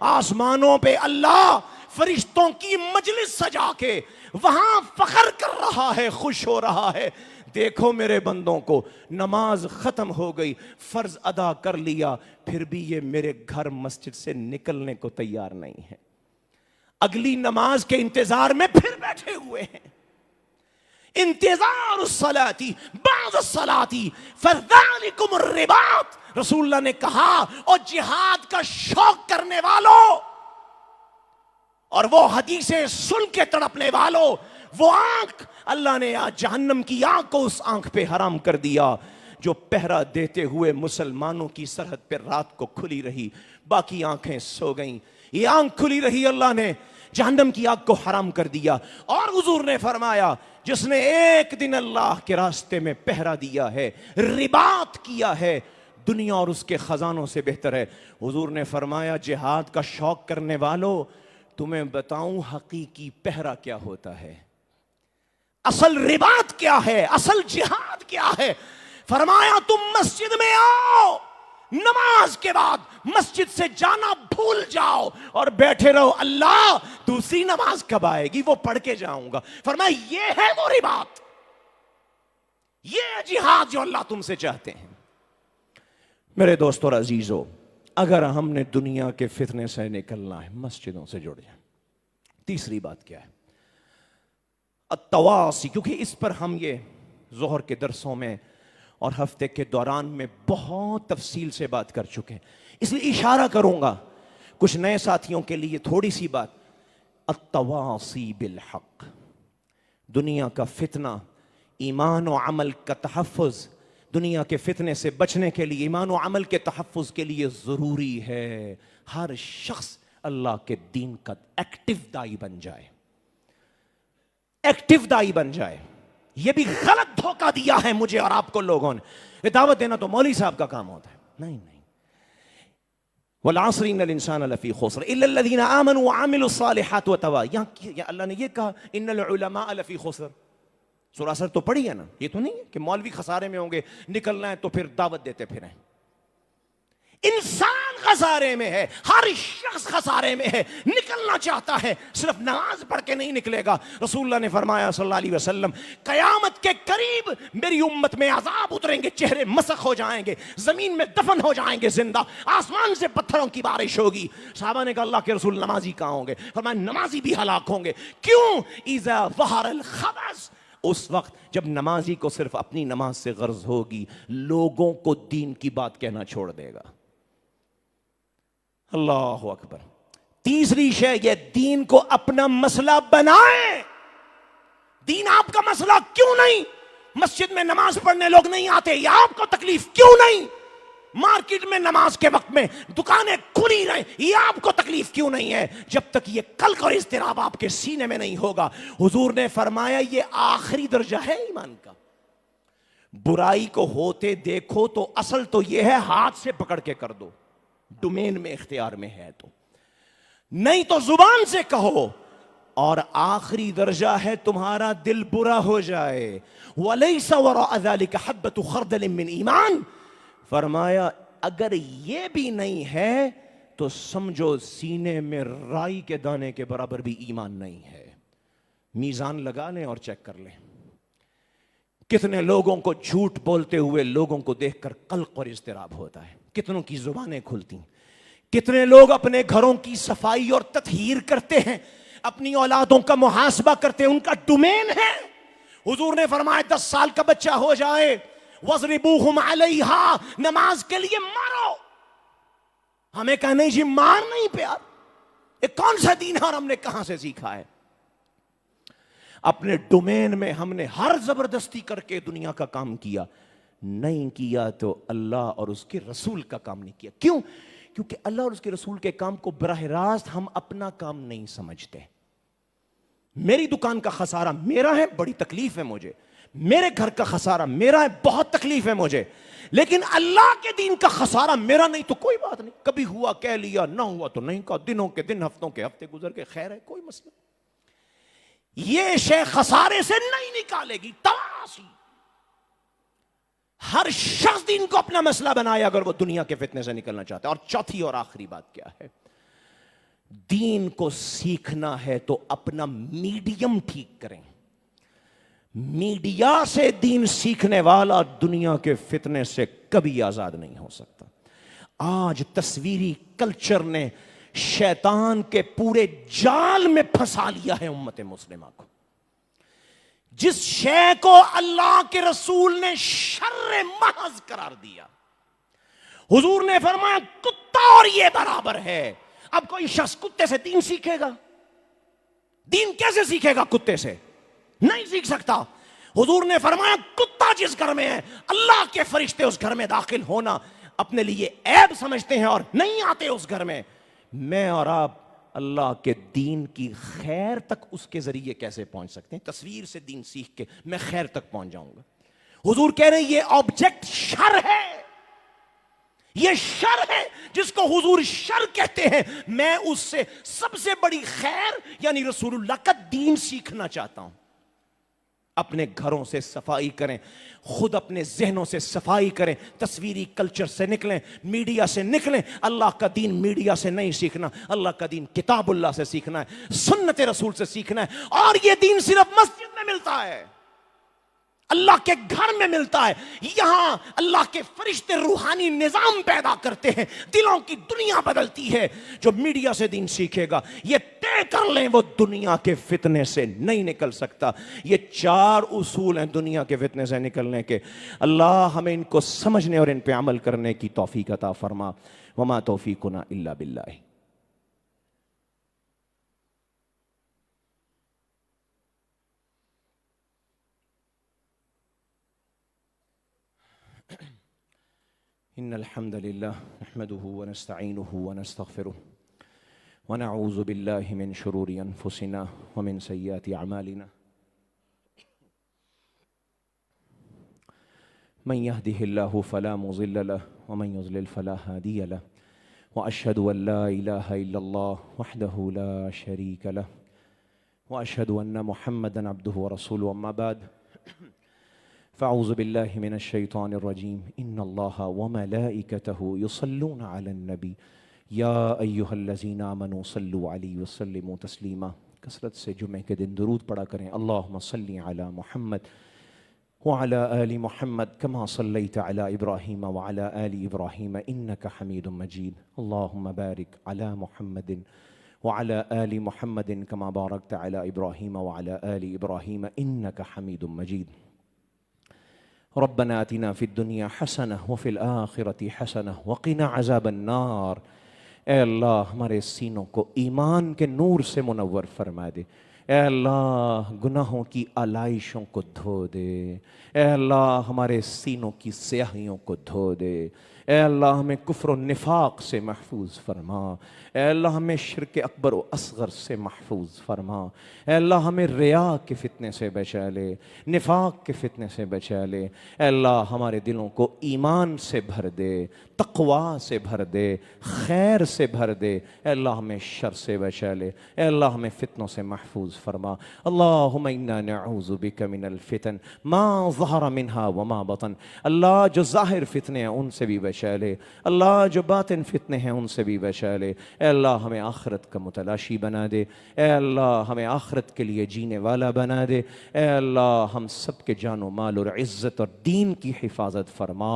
آسمانوں پہ اللہ فرشتوں کی مجلس سجا کے وہاں فخر کر رہا ہے، خوش ہو رہا ہے. دیکھو میرے بندوں کو، نماز ختم ہو گئی، فرض ادا کر لیا، پھر بھی یہ میرے گھر مسجد سے نکلنے کو تیار نہیں ہے، اگلی نماز کے انتظار میں پھر بیٹھے ہوئے ہیں. انتظار الصلاۃ بعد الصلاۃ فذلکم الرباط، رسول اللہ نے کہا اور جہاد کا شوق کرنے والوں اور وہ حدیثیں سن کے تڑپنے والوں، وہ آنکھ، اللہ نے جہنم کی آنکھ کو اس آنکھ پہ حرام کر دیا جو پہرا دیتے ہوئے مسلمانوں کی سرحد پہ رات کو کھلی رہی، باقی آنکھیں سو گئیں. یہ آنکھ کھلی رہی، اللہ نے جہنم کی آگ کو حرام کر دیا. اور حضور نے فرمایا جس نے ایک دن اللہ کے راستے میں پہرا دیا ہے، رباط کیا ہے، دنیا اور اس کے خزانوں سے بہتر ہے. حضور نے فرمایا جہاد کا شوق کرنے والوں، تمہیں بتاؤں حقیقی پہرا کیا ہوتا ہے، اصل رباط کیا ہے، اصل جہاد کیا ہے. فرمایا تم مسجد میں آؤ، نماز کے بعد مسجد سے جانا بھول جاؤ اور بیٹھے رہو، اللہ دوسری نماز کب آئے گی وہ پڑھ کے جاؤں گا. فرمایا یہ ہے وہ رباط، یہ جہاد جو اللہ تم سے چاہتے ہیں. میرے دوستو اور عزیزو، اگر ہم نے دنیا کے فتنے سے نکلنا ہے، مسجدوں سے جڑ جائیں. تیسری بات کیا ہے؟ التواصی، کیونکہ اس پر ہم یہ ظہر کے درسوں میں اور ہفتے کے دوران میں بہت تفصیل سے بات کر چکے ہیں، اس لیے اشارہ کروں گا کچھ نئے ساتھیوں کے لیے تھوڑی سی بات. التواصی بالحق، دنیا کا فتنہ، ایمان و عمل کا تحفظ، دنیا کے فتنے سے بچنے کے لیے، ایمان و عمل کے تحفظ کے لیے ضروری ہے ہر شخص اللہ کے دین کا ایکٹیو دائی بن جائے، ایکٹیو دائی بن جائے. یہ بھی غلط دھوکہ دیا ہے مجھے اور آپ کو لوگوں نے. یہ دعوت دینا تو مولوی صاحب کا کام ہوتا ہے. نہیں نہیں. والعصر ان الانسان لفی خسر الا الذین آمنوا وعملوا الصالحات وتواصوا. یہاں اللہ نے یہ کہا ان العلماء لفی خسر. سورہ اثر تو پڑھی ہے نا. یہ تو نہیں ہے کہ مولوی خسارے میں ہوں گے، نکلنا ہے تو پھر دعوت دیتے پھریں. انسان خسارے میں ہے، ہر شخص خسارے میں ہے. نکلنا چاہتا ہے صرف نماز پڑھ کے نہیں نکلے گا. رسول اللہ نے فرمایا صلی اللہ علیہ وسلم، قیامت کے قریب میری امت میں عذاب اتریں گے، چہرے مسخ ہو جائیں گے، زمین میں دفن ہو جائیں گے زندہ، آسمان سے پتھروں کی بارش ہوگی. صحابہ نے کہا اللہ کے رسول نمازی کہاں ہوں گے؟ فرمایا نمازی بھی ہلاک ہوں گے. کیوں؟ اذا ظہر الخبث، اس وقت جب نمازی کو صرف اپنی نماز سے غرض ہوگی، لوگوں کو دین کی بات کہنا چھوڑ دے گا. اللہ اکبر. تیسری شے یہ دین کو اپنا مسئلہ بنائیں. دین آپ کا مسئلہ کیوں نہیں؟ مسجد میں نماز پڑھنے لوگ نہیں آتے، یہ آپ کو تکلیف کیوں نہیں؟ مارکیٹ میں نماز کے وقت میں دکانیں کھلی رہیں، یہ آپ کو تکلیف کیوں نہیں ہے؟ جب تک یہ قلق اور اضطراب آپ کے سینے میں نہیں ہوگا. حضور نے فرمایا یہ آخری درجہ ہے ایمان کا. برائی کو ہوتے دیکھو تو اصل تو یہ ہے ہاتھ سے پکڑ کے کر دو، ڈومین میں اختیار میں ہے تو، نہیں تو زبان سے کہو. اور آخری درجہ ہے تمہارا دل برا ہو جائے. وَلَيْسَ وَرَاءَ ذَلِكَ حَبَّةُ خَرْدَلٍ مِّنْ ایمان. فرمایا اگر یہ بھی نہیں ہے تو سمجھو سینے میں رائی کے دانے کے برابر بھی ایمان نہیں ہے. میزان لگا لیں اور چیک کر لیں. کتنے لوگوں کو جھوٹ بولتے ہوئے لوگوں کو دیکھ کر قلق اور اضطراب ہوتا ہے، کتنوں کی زبانیں کھلتی. کتنے لوگ اپنے گھروں کی صفائی اور تطہیر کرتے ہیں، اپنی اولادوں کا محاسبہ کرتے ہیں، ان کا ڈومین ہے. حضور نے فرمایا 10 سال کا بچہ ہو جائے وَضْرِبُوهُمْ عَلَيْهَا، نماز کے لیے مارو. ہمیں کہا نہیں جی مار نہیں پیار. یہ کون سا دین ہے اور ہم نے کہاں سے سیکھا ہے؟ اپنے ڈومین میں ہم نے ہر زبردستی کر کے دنیا کا کام کیا، نہیں کیا تو اللہ اور اس کے رسول کا کام نہیں کیا. کیوں؟ کیونکہ اللہ اور اس کے رسول کے کام کو براہ راست ہم اپنا کام نہیں سمجھتے. میری دکان کا خسارہ میرا ہے، بڑی تکلیف ہے مجھے. میرے گھر کا خسارہ میرا ہے، بہت تکلیف ہے مجھے. لیکن اللہ کے دین کا خسارہ میرا نہیں تو کوئی بات نہیں. کبھی ہوا کہہ لیا، نہ ہوا تو نہیں کہا. دنوں کے دن، ہفتوں کے ہفتے گزر کے خیر ہے، کوئی مسئلہ. یہ شے خسارے سے نہیں نکالے گی. تواصی، ہر شخص دین کو اپنا مسئلہ بنائے اگر وہ دنیا کے فتنے سے نکلنا چاہتا ہے. اور چوتھی اور آخری بات کیا ہے؟ دین کو سیکھنا ہے تو اپنا میڈیم ٹھیک کریں. میڈیا سے دین سیکھنے والا دنیا کے فتنے سے کبھی آزاد نہیں ہو سکتا. آج تصویری کلچر نے شیطان کے پورے جال میں پھنسا لیا ہے امت مسلمہ کو. جس شے کو اللہ کے رسول نے شر محض قرار دیا، حضور نے فرمایا کتا اور یہ برابر ہے. اب کوئی شخص کتے سے دین سیکھے گا؟ دین کیسے سیکھے گا کتے سے؟ نہیں سیکھ سکتا. حضور نے فرمایا کتا جس گھر میں ہے، اللہ کے فرشتے اس گھر میں داخل ہونا اپنے لیے عیب سمجھتے ہیں اور نہیں آتے اس گھر میں. میں اور آپ اللہ کے دین کی خیر تک اس کے ذریعے کیسے پہنچ سکتے ہیں؟ تصویر سے دین سیکھ کے میں خیر تک پہنچ جاؤں گا. حضور کہہ رہے ہیں یہ آبجیکٹ شر ہے، یہ شر ہے جس کو حضور شر کہتے ہیں. میں اس سے سب سے بڑی خیر یعنی رسول اللہ کا دین سیکھنا چاہتا ہوں. اپنے گھروں سے صفائی کریں، خود اپنے ذہنوں سے صفائی کریں، تصویری کلچر سے نکلیں، میڈیا سے نکلیں. اللہ کا دین میڈیا سے نہیں سیکھنا، اللہ کا دین کتاب اللہ سے سیکھنا ہے، سنت رسول سے سیکھنا ہے. اور یہ دین صرف مسجد میں ملتا ہے. اللہ کے گھر میں ملتا ہے. یہاں اللہ کے فرشتے روحانی نظام پیدا کرتے ہیں, دلوں کی دنیا بدلتی ہے. جو میڈیا سے دین سیکھے گا یہ طے کر لیں وہ دنیا کے فتنے سے نہیں نکل سکتا. یہ 4 اصول ہیں دنیا کے فتنے سے نکلنے کے. اللہ ہمیں ان کو سمجھنے اور ان پہ عمل کرنے کی توفیق عطا فرما. وما توفیقنا الا باللہ. إن الحمد لله نحمده ونستعينه ونستغفره ونعوذ بالله من شرور أنفسنا ومن سيئات أعمالنا. من يهده الله فلا مضل له ومن يضلل فلا هادي له وأشهد أن لا إله إلا الله وحده لا شريك له وأشهد أن محمدا عبده ورسوله. أما بعد فأعوذ بالله من الشيطان الرجيم. إن الله وملائكته يصلون على النبي يا أيها الذين آمنوا صلوا عليه وسلموا تسليما. کثرت سے جمعہ کے دن درود پڑھا کریں. اللهم صل على محمد وعلى آل محمد كما صليت على إبراهيم وعلى آل إبراهيم إنك حميد مجيد. اللهم بارك على محمد وعلى آل محمد كما باركت على إبراهيم وعلى آل إبراهيم إنك حميد مجيد. ربنا آتنا في الدنيا حسنة وفي الآخرة حسنة وقنا عذاب النار. اے اللہ ہمارے سینوں کو ایمان کے نور سے منور فرما دے. اے اللہ گناہوں کی آلائشوں کو دھو دے. اے اللہ ہمارے سینوں کی سیاہیوں کو دھو دے. اے اللہ ہمیں کفر و نفاق سے محفوظ فرما. اے اللہ ہمیں شرک اکبر و اصغر سے محفوظ فرما. اے اللہ ہمیں ریا کے فتنے سے بچا لے, نفاق کے فتنے سے بچا لے. اے اللہ ہمارے دلوں کو ایمان سے بھر دے, تقوی سے بھر دے, خیر سے بھر دے. اے اللہ ہمیں شر سے بچا لے. اے اللہ ہمیں فتنوں سے محفوظ فرما. اللہم انا نعوذ بک من الفتن ما ظہر منها وما بطن. اللہ جو ظاہر فتنے ہیں ان سے بھی بچا لے. اللہ جو باطن فتنے ہیں ان سے بھی بچا لے. اے اللہ ہمیں آخرت کا متلاشی بنا دے. اے اللہ ہمیں آخرت کے لیے جینے والا بنا دے. اے اللہ ہم سب کے جان و مال اور عزت اور دین کی حفاظت فرما.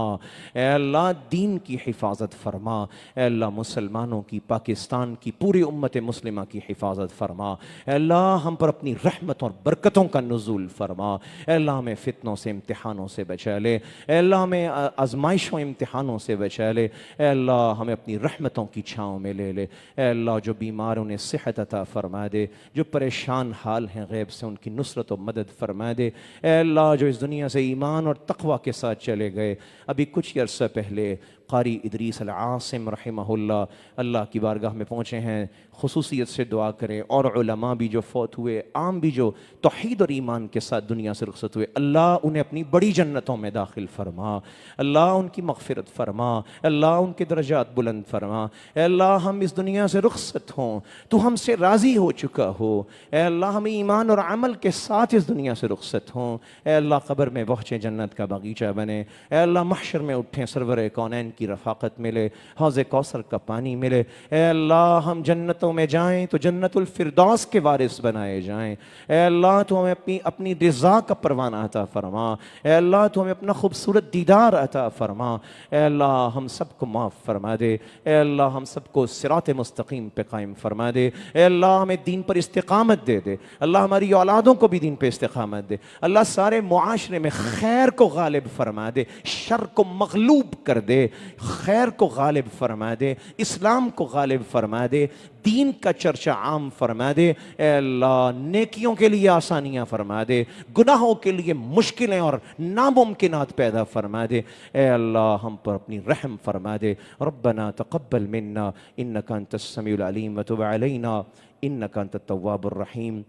اے اللہ دین کی حفاظت فرما. اے اللہ مسلمانوں کی, پاکستان کی پوری امت مسلمہ کی حفاظت فرما. اے اللہ ہم پر اپنی رحمت اور برکتوں کا نزول فرما. اے اللہ ہمیں فتنوں سے, امتحانوں سے بچا لے. اے اللہ ہمیں آزمائشوں امتحانوں سے بچا لے. اے اللہ ہمیں اپنی رحمتوں کی چھاؤں میں لے لے. اے اللہ جو بیمار انہیں صحت عطا فرما دے, جو پریشان حال ہیں غیب سے ان کی نصرت و مدد فرما دے. اے اللہ جو اس دنیا سے ایمان اور تقوی کے ساتھ چلے گئے, ابھی کچھ عرصہ پہلے قاری ادریس العاصم رحمہ اللہ اللہ کی بارگاہ میں پہنچے ہیں. خصوصیت سے دعا کریں. اور علماء بھی جو فوت ہوئے, عام بھی جو توحید اور ایمان کے ساتھ دنیا سے رخصت ہوئے, اللہ انہیں اپنی بڑی جنتوں میں داخل فرما. اللہ ان کی مغفرت فرما. اللہ ان کے درجات بلند فرما. اے اللہ ہم اس دنیا سے رخصت ہوں, تو ہم سے راضی ہو چکا ہو. اے اللہ ہم ایمان اور عمل کے ساتھ اس دنیا سے رخصت ہوں. اے اللہ قبر میں پہنچے جنت کا باغیچہ بنے. اے اللہ محشر میں اٹھیں سرور کونین کی رفاقت ملے, حوض کوثر کا پانی ملے. اے اللہ ہم جنتوں میں جائیں تو جنت الفردوس کے وارث بنائے جائیں. اے اللہ تو ہمیں اپنی رضا کا پروانہ عطا فرما. اے اللہ تو ہمیں اپنا خوبصورت دیدار عطا فرما. اے اللہ ہم سب کو معاف فرما دے. اے اللہ ہم سب کو صراط مستقیم پہ قائم فرما دے. اے اللہ ہمیں دین پر استقامت دے دے. اللہ ہماری اولادوں کو بھی دین پہ استقامت دے. اللہ سارے معاشرے میں خیر کو غالب فرما دے, شر کو مغلوب کر دے, خیر کو غالب فرما دے, اسلام کو غالب فرما دے, دین کا چرچا عام فرما دے. اے اللہ نیکیوں کے لیے آسانیاں فرما دے, گناہوں کے لیے مشکلیں اور ناممکنات پیدا فرما دے. اے اللہ ہم پر اپنی رحم فرما دے. ربنا تقبل منا انک انت السمیع العلیم وتب علینا انک انت التواب الرحیم.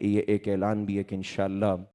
یہ ایک اعلان بھی ہے کہ انشاءاللہ